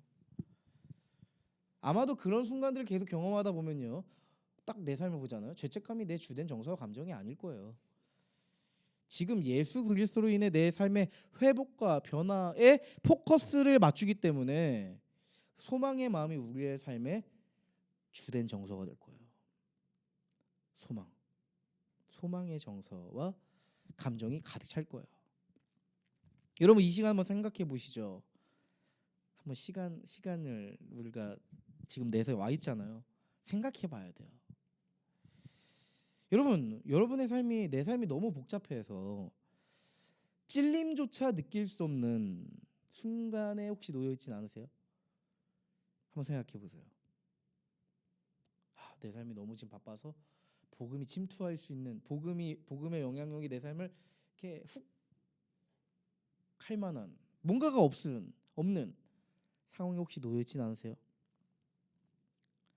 아마도 그런 순간들을 계속 경험하다 보면요, 딱 내 삶을 보잖아요. 죄책감이 내 주된 정서와 감정이 아닐 거예요. 지금 예수 그리스도로 인해 내 삶의 회복과 변화에 포커스를 맞추기 때문에 소망의 마음이 우리의 삶의 주된 정서가 될 거예요. 소망의 정서와 감정이 가득 찰 거예요. 여러분, 이 시간 한번 생각해 보시죠. 한번 시간을 우리가 지금 내서 와 있잖아요. 생각해 봐야 돼요. 여러분의 삶이, 내 삶이 너무 복잡해서 찔림조차 느낄 수 없는 순간에 혹시 놓여 있진 않으세요? 한번 생각해 보세요. 내 삶이 너무 지금 바빠서 복음이 침투할 수 있는, 복음의 영향력이 내 삶을 이렇게 훅 할 만한 뭔가가 없는 상황에 혹시 놓여 있진 않으세요?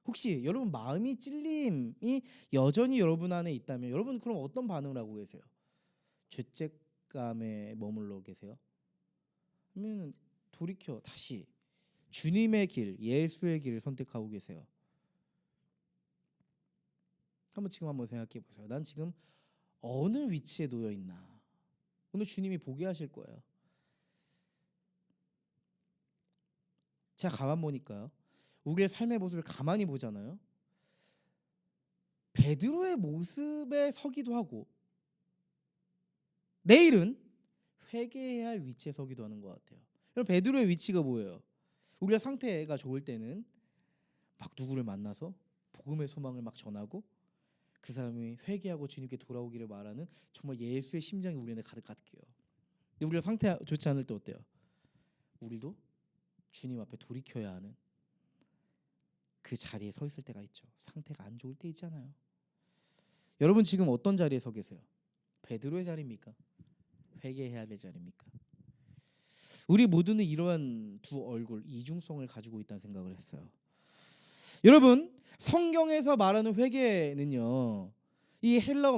혹시 여러분 마음이 찔림이 여전히 여러분 안에 있다면 여러분 그럼 어떤 반응을 하고 계세요? 죄책감에 머물러 계세요? 아니면 돌이켜 다시 주님의 길, 예수의 길을 선택하고 계세요? 지금 한번 생각해 보세요. 난 지금 어느 위치에 놓여 있나? 오늘 주님이 보게 하실 거예요. 제가 가만 보니까요, 우리의 삶의 모습을 가만히 보잖아요. 베드로의 모습에 서기도 하고 내일은 회개해야 할 위치에 서기도 하는 것 같아요. 여러분, 베드로의 위치가 뭐예요? 우리가 상태가 좋을 때는 막 누구를 만나서 복음의 소망을 막 전하고 그 사람이 회개하고 주님께 돌아오기를 말하는 정말 예수의 심장이 우리 안에 가득해요. 근데 우리가 상태 좋지 않을 때 어때요? 우리도 주님 앞에 돌이켜야 하는 그 자리에 서 있을 때가 있죠. 상태가 안 좋을 때 있잖아요. 여러분 지금 어떤 자리에 서 계세요? 베드로의 자리입니까? 회개해야 될 자리입니까? 우리 모두는 이러한 두 얼굴, 이중성을 가지고 있다는 생각을 했어요. 여러분, 성경에서 말하는 회개는요, 이 헬라어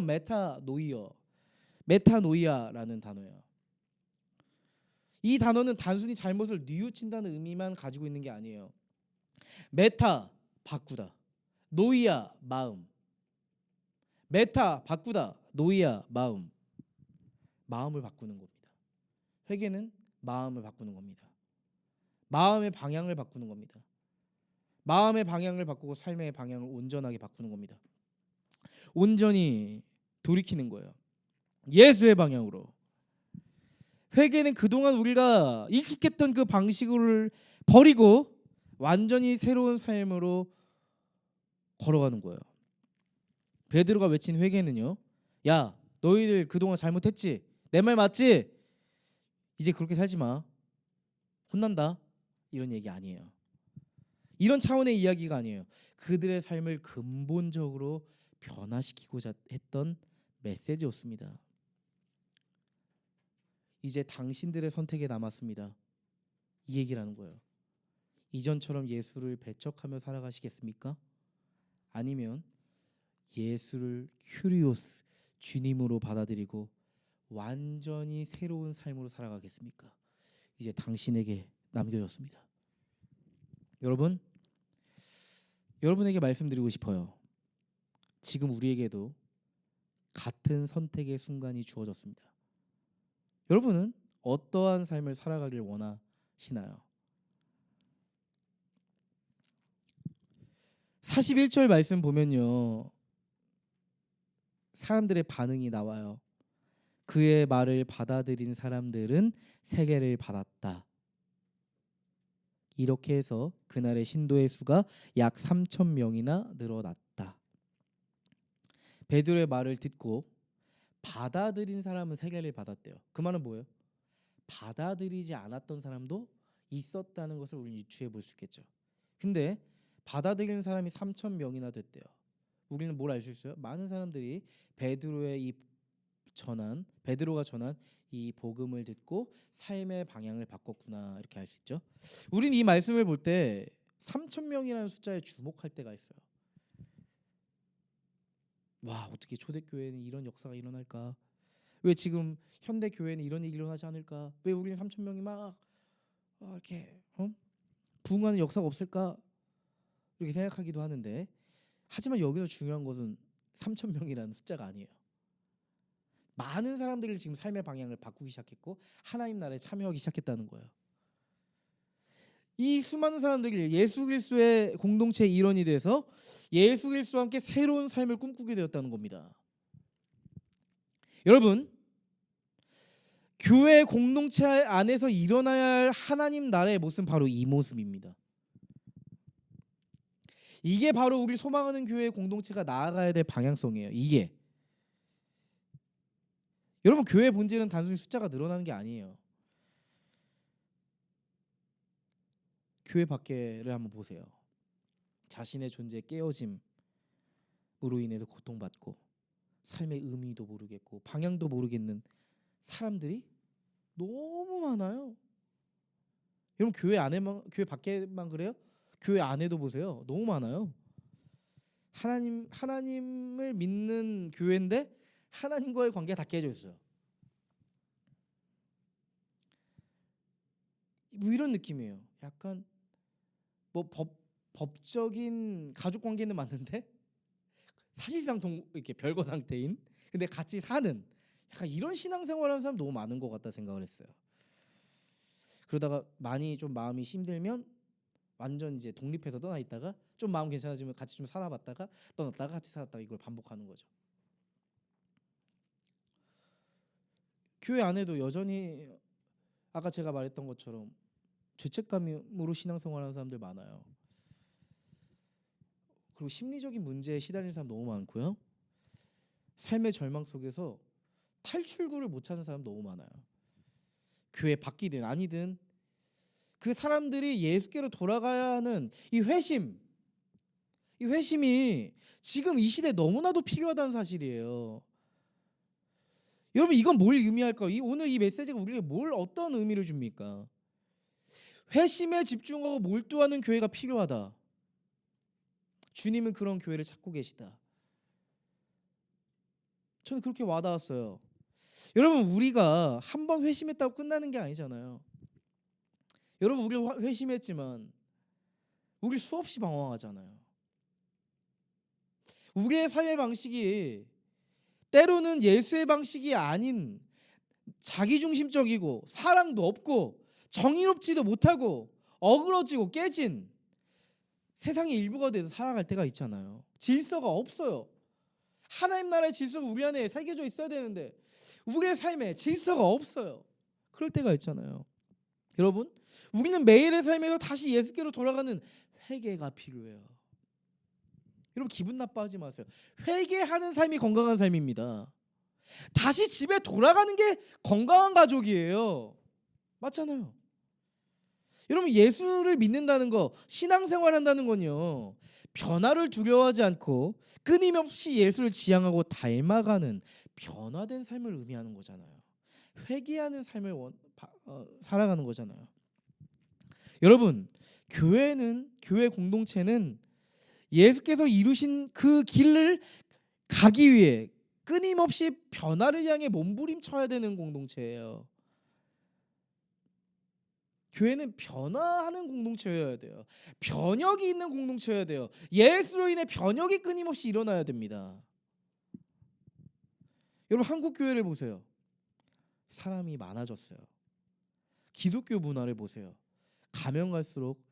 메타노이아라는 단어예요. 이 단어는 단순히 잘못을 뉘우친다는 의미만 가지고 있는 게 아니에요. 메타 바꾸다, 노이아 마음. 메타 바꾸다, 노이아 마음. 마음을 바꾸는 겁니다. 회개는 마음을 바꾸는 겁니다. 마음의 방향을 바꾸는 겁니다. 마음의 방향을 바꾸고 삶의 방향을 온전하게 바꾸는 겁니다. 온전히 돌이키는 거예요. 예수의 방향으로. 회개는 그동안 우리가 익숙했던 그 방식을 버리고 완전히 새로운 삶으로 걸어가는 거예요. 베드로가 외친 회개는요, 야 너희들 그동안 잘못했지? 내 말 맞지? 이제 그렇게 살지 마. 혼난다. 이런 얘기 아니에요. 이런 차원의 이야기가 아니에요. 그들의 삶을 근본적으로 변화시키고자 했던 메시지였습니다. 이제 당신들의 선택에 남았습니다. 이 얘기라는 거예요. 이전처럼 예수를 배척하며 살아가시겠습니까? 아니면 예수를 큐리오스 주님으로 받아들이고 완전히 새로운 삶으로 살아가겠습니까? 이제 당신에게 남겨졌습니다. 여러분에게 말씀드리고 싶어요. 지금 우리에게도 같은 선택의 순간이 주어졌습니다. 여러분은 어떠한 삶을 살아가길 원하시나요? 41절 말씀 보면요, 사람들의 반응이 나와요. 그의 말을 받아들인 사람들은 세계를 받았다. 이렇게 해서 그날의 신도의 수가 약 3,000명이나 늘어났다. 베드로의 말을 듣고 받아들인 사람은 세계를 받았대요. 그 말은 뭐예요? 받아들이지 않았던 사람도 있었다는 것을 우리는 유추해 볼 수 있겠죠. 근데 받아들이는 사람이 3,000명이나 됐대요. 우리는 뭘 알 수 있어요? 많은 사람들이 베드로가 전한 이 복음을 듣고 삶의 방향을 바꿨구나, 이렇게 알 수 있죠. 우리는 이 말씀을 볼 때 3,000명이라는 숫자에 주목할 때가 있어요. 와, 어떻게 초대교회는 이런 역사가 일어날까? 왜 지금 현대교회는 이런 일이 일어나지 않을까? 왜 우리는 3,000명이 막 이렇게 부흥하는 역사가 없을까? 이렇게 생각하기도 하는데, 하지만 여기서 중요한 것은 3,000명이라는 숫자가 아니에요. 많은 사람들이 지금 삶의 방향을 바꾸기 시작했고 하나님 나라에 참여하기 시작했다는 거예요. 이 수많은 사람들이 예수 그리스도의 공동체의 일원이 돼서 예수 그리스도와 함께 새로운 삶을 꿈꾸게 되었다는 겁니다. 여러분, 교회 공동체 안에서 일어나야 할 하나님 나라의 모습은 바로 이 모습입니다. 이게 바로 우리 소망하는 교회 공동체가 나아가야 될 방향성이에요. 이게 여러분, 교회 본질은 단순히 숫자가 늘어나는 게 아니에요. 교회 밖에를 한번 보세요. 자신의 존재의 깨어짐으로 인해서 고통받고 삶의 의미도 모르겠고 방향도 모르겠는 사람들이 너무 많아요. 여러분, 교회 밖에만 그래요? 교회 안에도 보세요. 너무 많아요. 하나님을 믿는 교회인데 하나님과의 관계가 다 깨져 있어요. 뭐 이런 느낌이에요. 약간 뭐 법적인 가족 관계는 맞는데 사실상 이렇게 별거 상태인, 근데 같이 사는 약간 이런 신앙생활하는 사람 너무 많은 것 같다 생각을 했어요. 그러다가 많이 좀 마음이 힘들면 완전 이제 독립해서 떠나 있다가 좀 마음 괜찮아지면 같이 좀 살아봤다가 떠났다가 같이 살았다가 이걸 반복하는 거죠. 교회 안에도 여전히 아까 제가 말했던 것처럼 죄책감으로 신앙생활하는 사람들 많아요. 그리고 심리적인 문제에 시달리는 사람 너무 많고요. 삶의 절망 속에서 탈출구를 못 찾는 사람 너무 많아요. 교회 밖이든 아니든 그 사람들이 예수께로 돌아가야 하는 이 회심이 지금 이 시대에 너무나도 필요하다는 사실이에요. 여러분, 이건 뭘 의미할까요? 오늘 이 메시지가 우리에게 어떤 의미를 줍니까? 회심에 집중하고 몰두하는 교회가 필요하다. 주님은 그런 교회를 찾고 계시다. 저는 그렇게 와닿았어요. 여러분, 우리가 한 번 회심했다고 끝나는 게 아니잖아요. 여러분, 우리 회심했지만 우리 수없이 방황하잖아요. 우리의 삶의 방식이 때로는 예수의 방식이 아닌 자기중심적이고 사랑도 없고 정의롭지도 못하고 어그러지고 깨진 세상의 일부가 돼서 살아갈 때가 있잖아요. 질서가 없어요. 하나님 나라의 질서가 우리 안에 새겨져 있어야 되는데 우리의 삶에 질서가 없어요. 그럴 때가 있잖아요. 여러분, 우리는 매일의 삶에서 다시 예수께로 돌아가는 회개가 필요해요. 여러분, 기분 나빠하지 마세요. 회개하는 삶이 건강한 삶입니다. 다시 집에 돌아가는 게 건강한 가족이에요. 맞잖아요. 여러분, 예수를 믿는다는 거, 신앙생활 한다는 건요, 변화를 두려워하지 않고 끊임없이 예수를 지향하고 닮아가는 변화된 삶을 의미하는 거잖아요. 회개하는 삶을 살아가는 거잖아요. 여러분, 교회 공동체는 예수께서 이루신 그 길을 가기 위해 끊임없이 변화를 향해 몸부림쳐야 되는 공동체예요. 교회는 변화하는 공동체여야 돼요. 변혁이 있는 공동체여야 돼요. 예수로 인해 변혁이 끊임없이 일어나야 됩니다. 여러분, 한국 교회를 보세요. 사람이 많아졌어요. 기독교 문화를 보세요. 가면 갈수록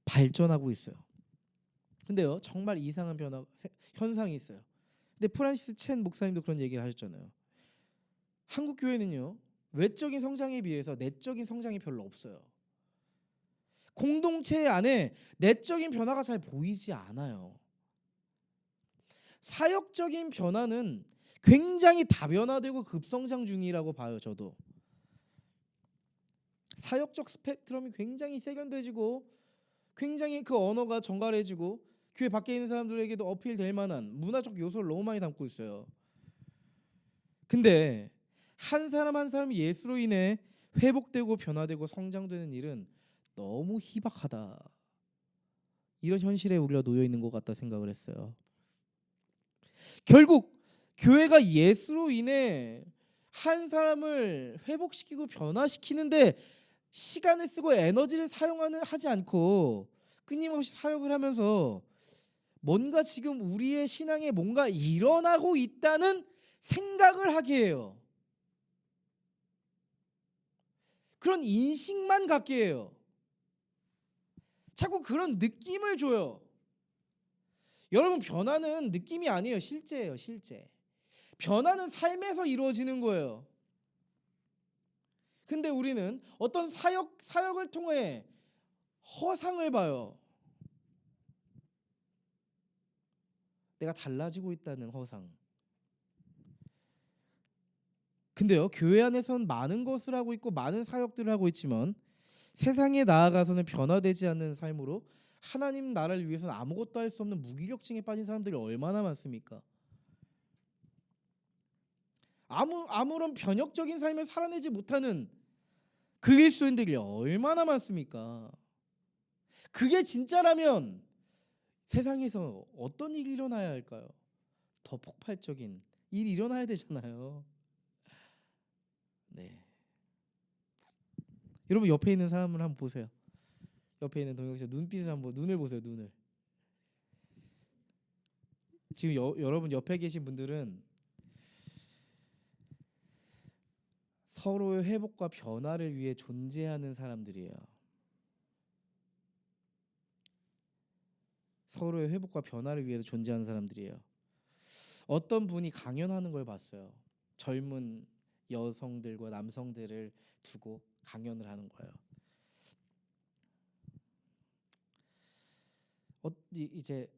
발전하고 있어요. 근데요, 정말 이상한 현상이 있어요. 근데 프란시스 첸 목사님도 그런 얘기를 하셨잖아요. 한국 교회는요, 외적인 성장에 비해서 내적인 성장이 별로 없어요. 공동체 안에 내적인 변화가 잘 보이지 않아요. 사역적인 변화는 굉장히 다변화되고 급성장 중이라고 봐요. 저도 사역적 스펙트럼이 굉장히 세련돼지고 굉장히 그 언어가 정갈해지고 교회 밖에 있는 사람들에게도 어필될 만한 문화적 요소를 너무 많이 담고 있어요. 근데 한 사람 한 사람이 예수로 인해 회복되고 변화되고 성장되는 일은 너무 희박하다. 이런 현실에 우리가 놓여 있는 것 같다 생각을 했어요. 결국 교회가 예수로 인해 한 사람을 회복시키고 변화시키는데 시간을 쓰고 에너지를 하지 않고 끊임없이 사역을 하면서 뭔가 지금 우리의 신앙에 뭔가 일어나고 있다는 생각을 하게 해요. 그런 인식만 갖게 해요. 자꾸 그런 느낌을 줘요. 여러분, 변화는 느낌이 아니에요. 실제예요. 실제. 변화는 삶에서 이루어지는 거예요. 근데 우리는 어떤 사역을 통해 허상을 봐요. 내가 달라지고 있다는 허상. 근데요, 교회 안에서는 많은 것을 하고 있고 많은 사역들을 하고 있지만 세상에 나아가서는 변화되지 않는 삶으로 하나님 나라를 위해서는 아무것도 할 수 없는 무기력증에 빠진 사람들이 얼마나 많습니까? 아무런 변혁적인 삶을 살아내지 못하는 그리스도인들이 얼마나 많습니까? 그게 진짜라면 세상에서 어떤 일이 일어나야 할까요? 더 폭발적인 일이 일어나야 되잖아요. 네. 여러분, 옆에 있는 사람을 한번 보세요. 옆에 있는 동혁 씨 눈을 보세요. 눈을. 지금 여러분 옆에 계신 분들은 서로의 회복과 변화를 위해 존재하는 사람들이에요. 서로의 회복과 변화를 위해서 존재하는 사람들이에요. 어떤 분이 강연하는 걸 봤어요. 젊은 여성들과 남성들을 두고 강연을 하는 거예요. 이제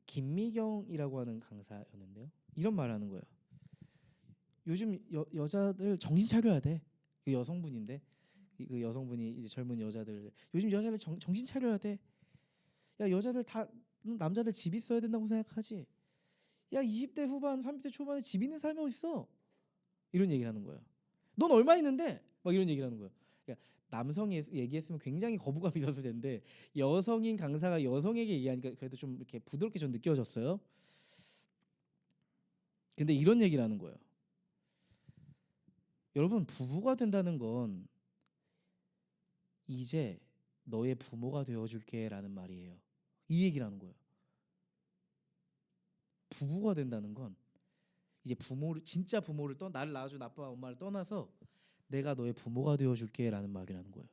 김미경이라고 하는 강사였는데요. 이런 말을 하는 거예요. 요즘 여자들 정신 차려야 돼. 그 여성분인데 그 여성분이 이제 젊은 여자들 요즘 여자들 정신 차려야 돼. 야, 여자들 다 남자들 집 있어야 된다고 생각하지. 야, 20대 후반 30대 초반에 집 있는 사람이 어디 있어? 이런 얘기를 하는 거예요. 넌 얼마 있는데? 막 이런 얘기를 하는 거예요. 그러니까 남성이 얘기했으면 굉장히 거부감이 있었을 텐데 여성인 강사가 여성에게 얘기하니까 그래도 좀 이렇게 부드럽게 좀 느껴졌어요. 근데 이런 얘기를 하는 거예요. 여러분, 부부가 된다는 건 이제 너의 부모가 되어줄게라는 말이에요. 이 얘기를 하는 거예요. 부부가 된다는 건 이제 부모를 진짜 부모를 나를 낳아준 아빠 엄마를 떠나서 내가 너의 부모가 되어줄게라는 말이라는 거예요.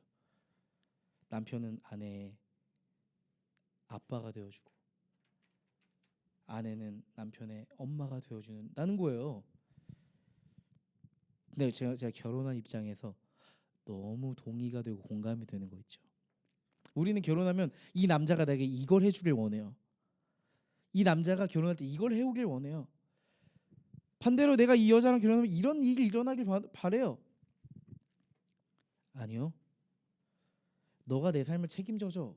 남편은 아내의 아빠가 되어주고 아내는 남편의 엄마가 되어주는다는 거예요. 근데 제가 결혼한 입장에서 너무 동의가 되고 공감이 되는 거 있죠. 우리는 결혼하면 이 남자가 나에게 이걸 해주길 원해요. 이 남자가 결혼할 때 이걸 해오길 원해요. 반대로 내가 이 여자랑 결혼하면 이런 일이 일어나길 바래요. 아니요. 너가 내 삶을 책임져줘가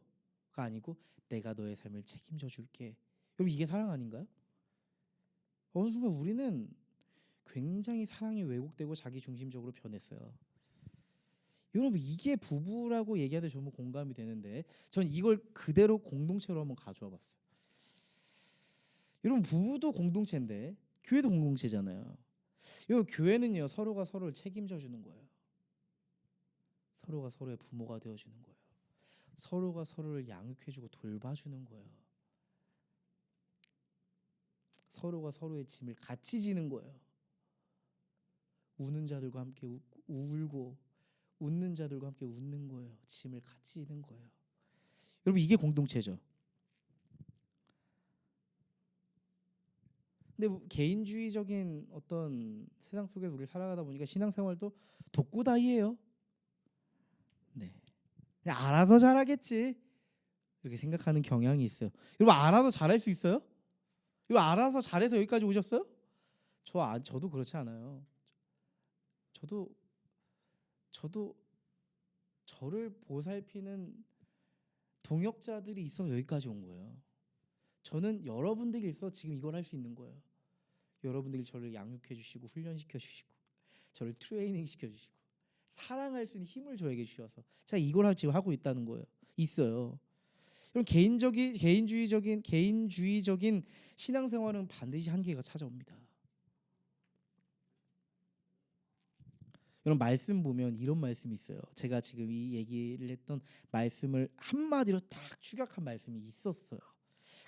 아니고 내가 너의 삶을 책임져 줄게. 여러분 이게 사랑 아닌가요? 어느 순간 우리는 굉장히 사랑이 왜곡되고 자기중심적으로 변했어요. 여러분 이게 부부라고 얘기하는데 전부 공감이 되는데 전 이걸 그대로 공동체로 한번 가져와 봤어요. 여러분 부부도 공동체인데 교회도 공동체잖아요. 여러분 교회는요 서로가 서로를 책임져 주는 거예요. 서로가 서로의 부모가 되어주는 거예요. 서로가 서로를 양육해주고 돌봐주는 거예요. 서로가 서로의 짐을 같이 지는 거예요. 우는 자들과 함께 울고 웃는 자들과 함께 웃는 거예요. 짐을 같이 지는 거예요. 여러분 이게 공동체죠. 근데 개인주의적인 어떤 세상 속에 우리 살아가다 보니까 신앙생활도 독구다이예요. 네, 그냥 알아서 잘하겠지 이렇게 생각하는 경향이 있어요. 여러분 알아서 잘할 수 있어요? 이거 알아서 잘해서 여기까지 오셨어요? 저도 그렇지 않아요. 저도 저를 보살피는 동역자들이 있어 여기까지 온 거예요. 저는 여러분들이 있어 지금 이걸 할 수 있는 거예요. 여러분들이 저를 양육해 주시고 훈련시켜 주시고 저를 트레이닝 시켜 주시고 사랑할 수 있는 힘을 저에게 주셔서 제가 이걸 지금 하고 있다는 거예요. 있어요. 그럼 개인주의적인 신앙생활은 반드시 한계가 찾아옵니다. 여러분 말씀 보면 이런 말씀이 있어요. 제가 지금 이 얘기를 했던 말씀을 한마디로 딱 축약한 말씀이 있었어요.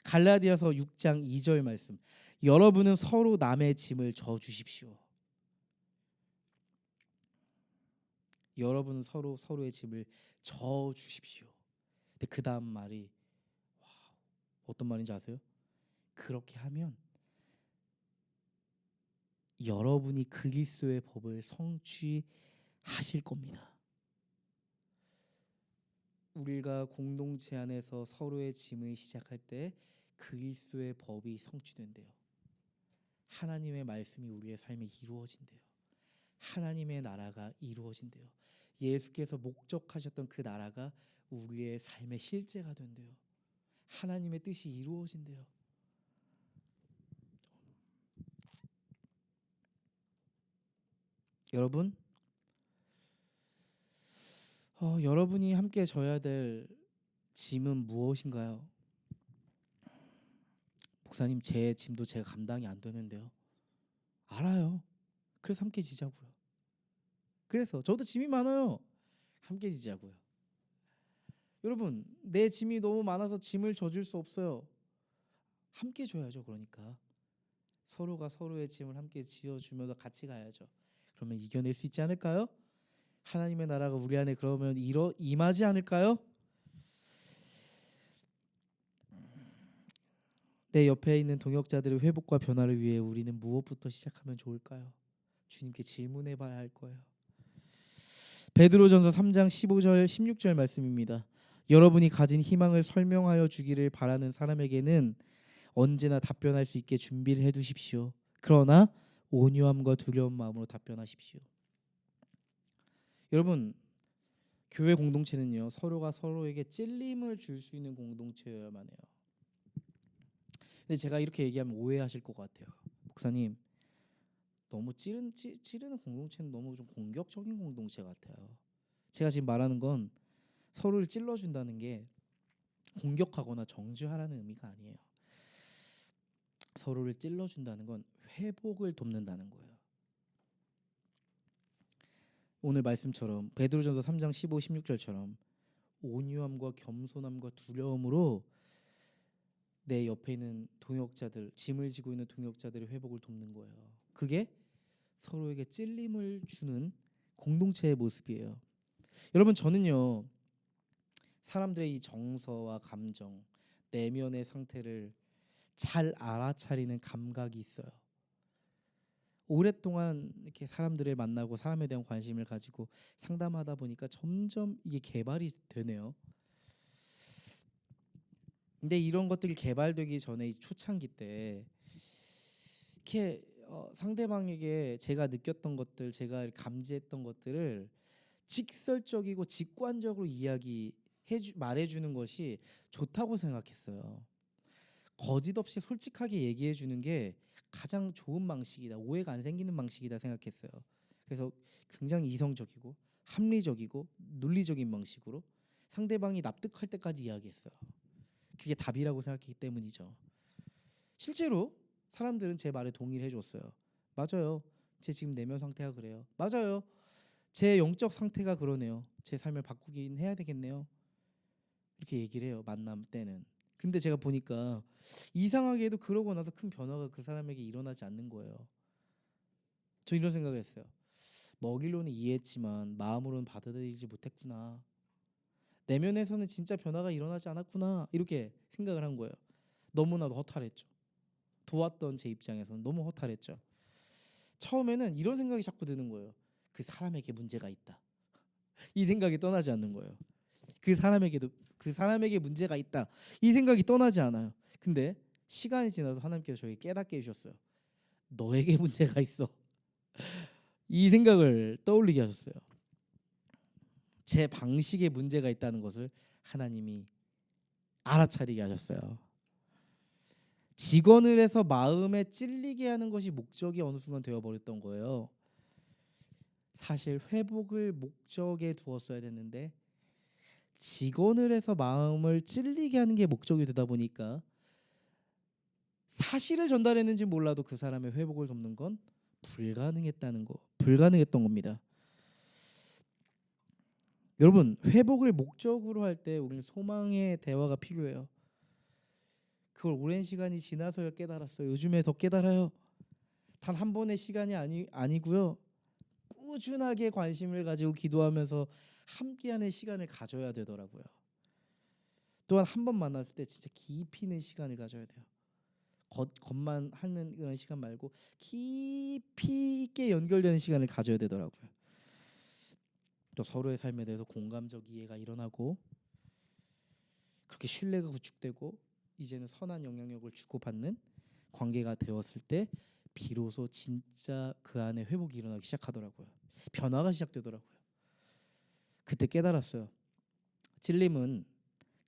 갈라디아서 6장 2절 말씀. 여러분은 서로 남의 짐을 져 주십시오. 여러분은 서로의 짐을 져 주십시오. 근데 그 다음 말이 어떤 말인지 아세요? 그렇게 하면 여러분이 그리스도의 법을 성취하실 겁니다. 우리가 공동체 안에서 서로의 짐을 시작할 때 그리스도의 법이 성취된대요. 하나님의 말씀이 우리의 삶에 이루어진대요. 하나님의 나라가 이루어진대요. 예수께서 목적하셨던 그 나라가 우리의 삶의 실제가 된대요. 하나님의 뜻이 이루어진대요. 여러분, 여러분이 함께 져야 될 짐은 무엇인가요? 목사님, 제 짐도 제가 감당이 안 되는데요. 알아요. 그래서 함께 지자고요. 그래서 저도 짐이 많아요. 함께 지자고요. 여러분, 내 짐이 너무 많아서 짐을 져줄 수 없어요. 함께 져야죠. 그러니까 서로가 서로의 짐을 함께 지어주면서 같이 가야죠. 그러면 이겨낼 수 있지 않을까요? 하나님의 나라가 우리 안에 그러면 임하지 않을까요? 내 옆에 있는 동역자들의 회복과 변화를 위해 우리는 무엇부터 시작하면 좋을까요? 주님께 질문해 봐야 할 거예요. 베드로전서 3장 15절 16절 말씀입니다. 여러분이 가진 희망을 설명하여 주기를 바라는 사람에게는 언제나 답변할 수 있게 준비를 해두십시오. 그러나 온유함과 두려운 마음으로 답변하십시오. 여러분, 교회 공동체는요 서로가 서로에게 찔림을 줄 수 있는 공동체여야만 해요. 근데 제가 이렇게 얘기하면 오해하실 것 같아요. 목사님, 너무 찌르는 공동체는 너무 좀 공격적인 공동체 같아요. 제가 지금 말하는 건 서로를 찔러준다는 게 공격하거나 정죄하라는 의미가 아니에요. 서로를 찔러준다는 건 회복을 돕는다는 거예요. 오늘 말씀처럼 베드로전서 3장 15, 16절처럼 온유함과 겸손함과 두려움으로 내 옆에 있는 동역자들, 짐을 지고 있는 동역자들의 회복을 돕는 거예요. 그게 서로에게 찔림을 주는 공동체의 모습이에요. 여러분, 저는요, 사람들의 이 정서와 감정, 내면의 상태를 잘 알아차리는 감각이 있어요. 오랫동안 이렇게 사람들을 만나고 사람에 대한 관심을 가지고 상담하다 보니까 점점 이게 개발이 되네요. 근데 이런 것들이 개발되기 전에 이 초창기 때 이렇게 상대방에게 제가 느꼈던 것들, 제가 감지했던 것들을 직설적이고 직관적으로 말해주는 것이 좋다고 생각했어요. 거짓 없이 솔직하게 얘기해 주는 게 가장 좋은 방식이다, 오해가 안 생기는 방식이다 생각했어요. 그래서 굉장히 이성적이고 합리적이고 논리적인 방식으로 상대방이 납득할 때까지 이야기했어요. 그게 답이라고 생각했기 때문이죠. 실제로 사람들은 제 말에 동의를 해줬어요. 맞아요, 제 지금 내면 상태가 그래요. 맞아요, 제 영적 상태가 그러네요. 제 삶을 바꾸긴 해야 되겠네요. 이렇게 얘기를 해요, 만남 때는. 근데 제가 보니까 이상하게도 그러고 나서 큰 변화가 그 사람에게 일어나지 않는 거예요. 저 이런 생각을 했어요. 먹이로는 이해했지만 마음으로는 받아들이지 못했구나. 내면에서는 진짜 변화가 일어나지 않았구나. 이렇게 생각을 한 거예요. 너무나도 허탈했죠. 도왔던 제 입장에서는 너무 허탈했죠. 처음에는 이런 생각이 자꾸 드는 거예요. 그 사람에게 문제가 있다. 이 생각이 떠나지 않는 거예요. 그 사람에게 문제가 있다, 이 생각이 떠나지 않아요. 근데 시간이 지나서 하나님께서 저에게 깨닫게 해주셨어요. 너에게 문제가 있어. 이 생각을 떠올리게 하셨어요. 제 방식에 문제가 있다는 것을 하나님이 알아차리게 하셨어요. 직언을 해서 마음에 찔리게 하는 것이 목적이 어느 순간 되어버렸던 거예요. 사실 회복을 목적에 두었어야 됐는데 직언을 해서 마음을 찔리게 하는 게 목적이 되다 보니까 사실을 전달했는지 몰라도 그 사람의 회복을 돕는 건 불가능했던 겁니다. 여러분, 회복을 목적으로 할 때 우리는 소망의 대화가 필요해요. 그걸 오랜 시간이 지나서야 깨달았어요. 요즘에 더 깨달아요. 단 한 번의 시간이 아니고요. 꾸준하게 관심을 가지고 기도하면서 함께하는 시간을 가져야 되더라고요. 또한 한 번 만났을 때 진짜 깊이 있는 시간을 가져야 돼요. 겉만 하는 그런 시간 말고 깊이 있게 연결되는 시간을 가져야 되더라고요. 또 서로의 삶에 대해서 공감적 이해가 일어나고 그렇게 신뢰가 구축되고 이제는 선한 영향력을 주고받는 관계가 되었을 때 비로소 진짜 그 안에 회복이 일어나기 시작하더라고요. 변화가 시작되더라고요. 그때 깨달았어요. 찔림은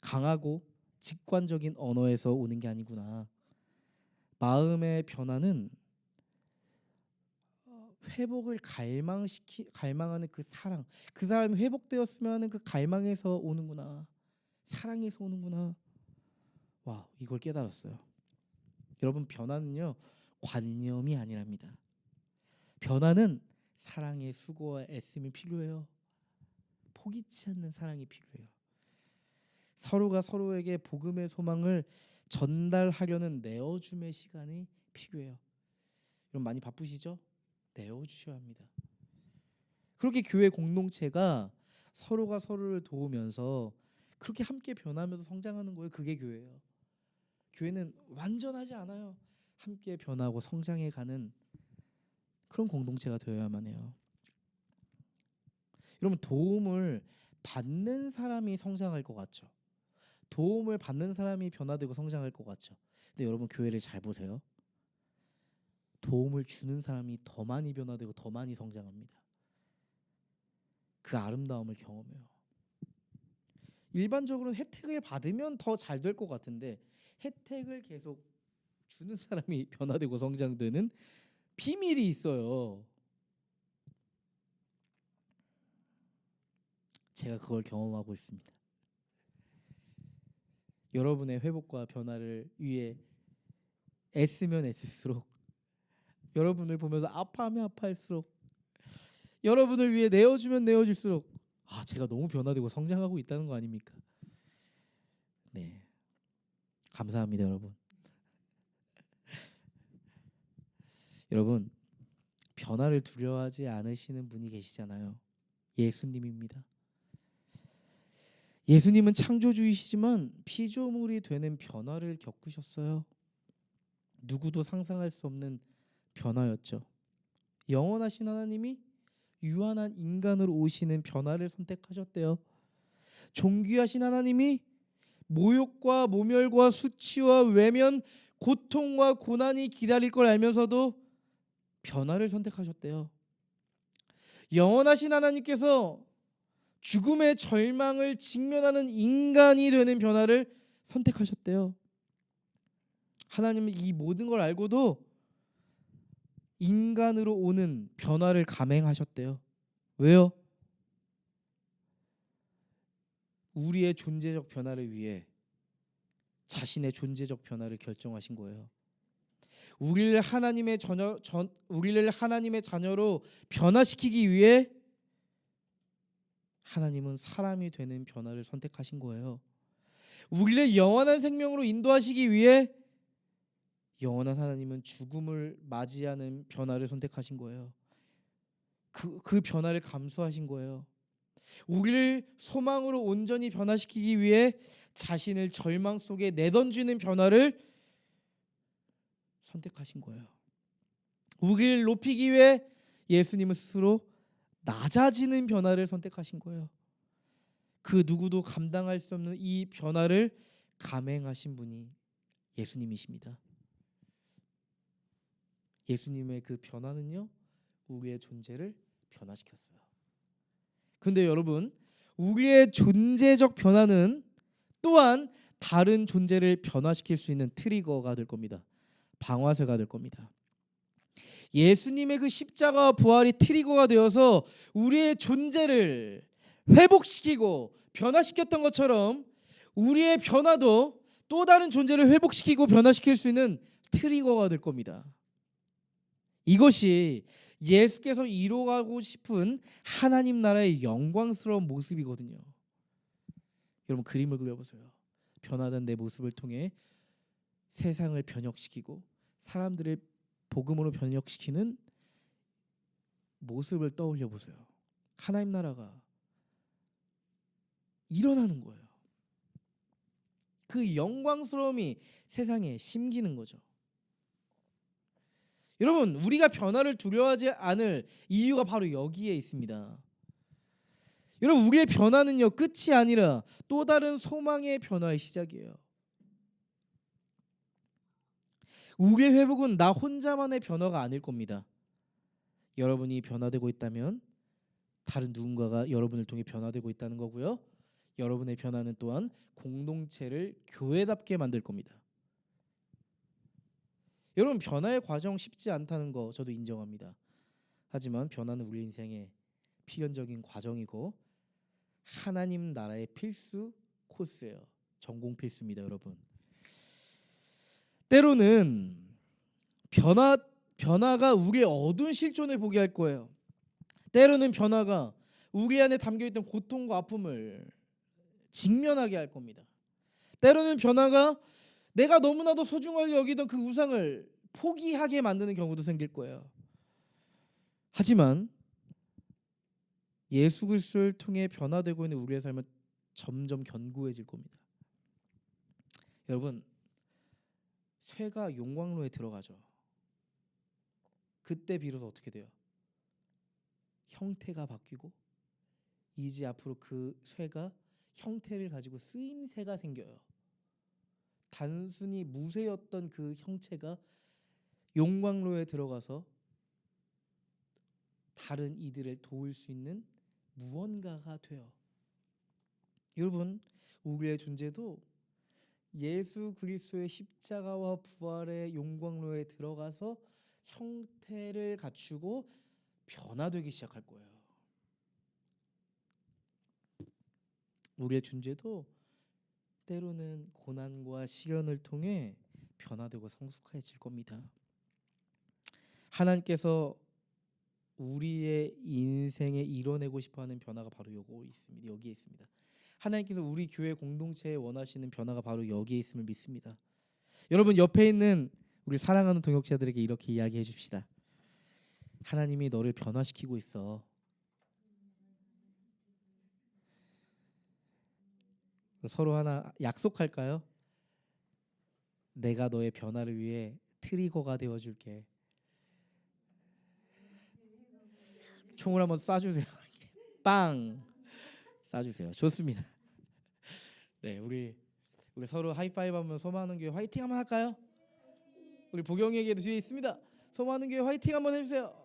강하고 직관적인 언어에서 오는 게 아니구나. 마음의 변화는 회복을 갈망하는 그 사랑, 그 사람이 회복되었으면 하는 그 갈망에서 오는구나. 사랑에서 오는구나. 와, 이걸 깨달았어요. 여러분, 변화는요 관념이 아니랍니다. 변화는 사랑의 수고와 애씀이 필요해요. 포기치 않는 사랑이 필요해요. 서로가 서로에게 복음의 소망을 전달하려는 내어줌의 시간이 필요해요. 여러분, 많이 바쁘시죠? 내어주셔야 합니다. 그렇게 교회 공동체가 서로가 서로를 도우면서 그렇게 함께 변하면서 성장하는 거예요. 그게 교회예요. 교회는 완전하지 않아요. 함께 변하고 성장해가는 그런 공동체가 되어야만 해요. 여러분, 도움을 받는 사람이 성장할 것 같죠? 도움을 받는 사람이 변화되고 성장할 것 같죠? 근데 여러분, 교회를 잘 보세요. 도움을 주는 사람이 더 많이 변화되고 더 많이 성장합니다. 그 아름다움을 경험해요. 일반적으로는 혜택을 받으면 더 잘 될 것 같은데 혜택을 계속 주는 사람이 변화되고 성장되는 비밀이 있어요. 제가 그걸 경험하고 있습니다. 여러분의 회복과 변화를 위해 애쓰면 애쓸수록, 여러분을 보면서 아파하면 아파할수록, 여러분을 위해 내어주면 내어줄수록 제가 너무 변화되고 성장하고 있다는 거 아닙니까? 네, 감사합니다, 여러분. 여러분, 변화를 두려워하지 않으시는 분이 계시잖아요. 예수님입니다. 예수님은 창조주이시지만 피조물이 되는 변화를 겪으셨어요. 누구도 상상할 수 없는 변화였죠. 영원하신 하나님이 유한한 인간으로 오시는 변화를 선택하셨대요. 존귀하신 하나님이 모욕과 모멸과 수치와 외면, 고통과 고난이 기다릴 걸 알면서도 변화를 선택하셨대요. 영원하신 하나님께서 죽음의 절망을 직면하는 인간이 되는 변화를 선택하셨대요. 하나님은 이 모든 걸 알고도 인간으로 오는 변화를 감행하셨대요. 왜요? 우리의 존재적 변화를 위해 자신의 존재적 변화를 결정하신 거예요. 우리를 하나님의 자녀로 변화시키기 위해 하나님은 사람이 되는 변화를 선택하신 거예요. 우리를 영원한 생명으로 인도하시기 위해 영원한 하나님은 죽음을 맞이하는 변화를 선택하신 거예요. 그 변화를 감수하신 거예요. 우리를 소망으로 온전히 변화시키기 위해 자신을 절망 속에 내던지는 변화를 선택하신 거예요. 우리를 높이기 위해 예수님은 스스로 낮아지는 변화를 선택하신 거예요. 그 누구도 감당할 수 없는 이 변화를 감행하신 분이 예수님이십니다. 예수님의 그 변화는요, 우리의 존재를 변화시켰어요. 근데 여러분, 우리의 존재적 변화는 또한 다른 존재를 변화시킬 수 있는 트리거가 될 겁니다. 방아쇠가 될 겁니다. 예수님의 그 십자가와 부활이 트리거가 되어서 우리의 존재를 회복시키고 변화시켰던 것처럼 우리의 변화도 또 다른 존재를 회복시키고 변화시킬 수 있는 트리거가 될 겁니다. 이것이 예수께서 이루어가고 싶은 하나님 나라의 영광스러운 모습이거든요. 여러분, 그림을 그려보세요. 변화된 내 모습을 통해 세상을 변혁시키고 사람들을 복음으로 변혁시키는 모습을 떠올려 보세요. 하나님 나라가 일어나는 거예요. 그 영광스러움이 세상에 심기는 거죠. 여러분, 우리가 변화를 두려워하지 않을 이유가 바로 여기에 있습니다. 여러분, 우리의 변화는요, 끝이 아니라 또 다른 소망의 변화의 시작이에요. 우리의 회복은 나 혼자만의 변화가 아닐 겁니다. 여러분이 변화되고 있다면 다른 누군가가 여러분을 통해 변화되고 있다는 거고요. 여러분의 변화는 또한 공동체를 교회답게 만들 겁니다. 여러분, 변화의 과정 쉽지 않다는 거 저도 인정합니다. 하지만 변화는 우리 인생의 필연적인 과정이고 하나님 나라의 필수 코스예요. 전공 필수입니다, 여러분. 때로는 변화가 우리의 어두운 실존을 보게 할 거예요. 때로는 변화가 우리 안에 담겨있던 고통과 아픔을 직면하게 할 겁니다. 때로는 변화가 내가 너무나도 소중하게 여기던 그 우상을 포기하게 만드는 경우도 생길 거예요. 하지만 예수 그리스도를 통해 변화되고 있는 우리의 삶은 점점 견고해질 겁니다. 여러분, 쇠가 용광로에 들어가죠. 그때 비로소 어떻게 돼요? 형태가 바뀌고 이제 앞으로 그 쇠가 형태를 가지고 쓰임새가 생겨요. 단순히 무쇠였던 그 형체가 용광로에 들어가서 다른 이들을 도울 수 있는 무언가가 돼요. 여러분, 우리의 존재도 예수 그리스도의 십자가와 부활의 용광로에 들어가서 형태를 갖추고 변화되기 시작할 거예요. 우리의 존재도 때로는 고난과 시련을 통해 변화되고 성숙해질 겁니다. 하나님께서 우리의 인생에 이뤄내고 싶어하는 변화가 바로 여기에 있습니다. 하나님께서 우리 교회 공동체에 원하시는 변화가 바로 여기에 있음을 믿습니다. 여러분 옆에 있는 우리 사랑하는 동역자들에게 이렇게 이야기해 줍시다. 하나님이 너를 변화시키고 있어. 서로 하나 약속할까요? 내가 너의 변화를 위해 트리거가 되어줄게. 총을 한번 쏴주세요. 빵 쏴주세요. 좋습니다. 네, 우리 서로 하이파이브하면 소모하는 교회 화이팅 한번 할까요? 우리 보경에게도 뒤에 있습니다. 소모하는 교회 화이팅 한번 해주세요.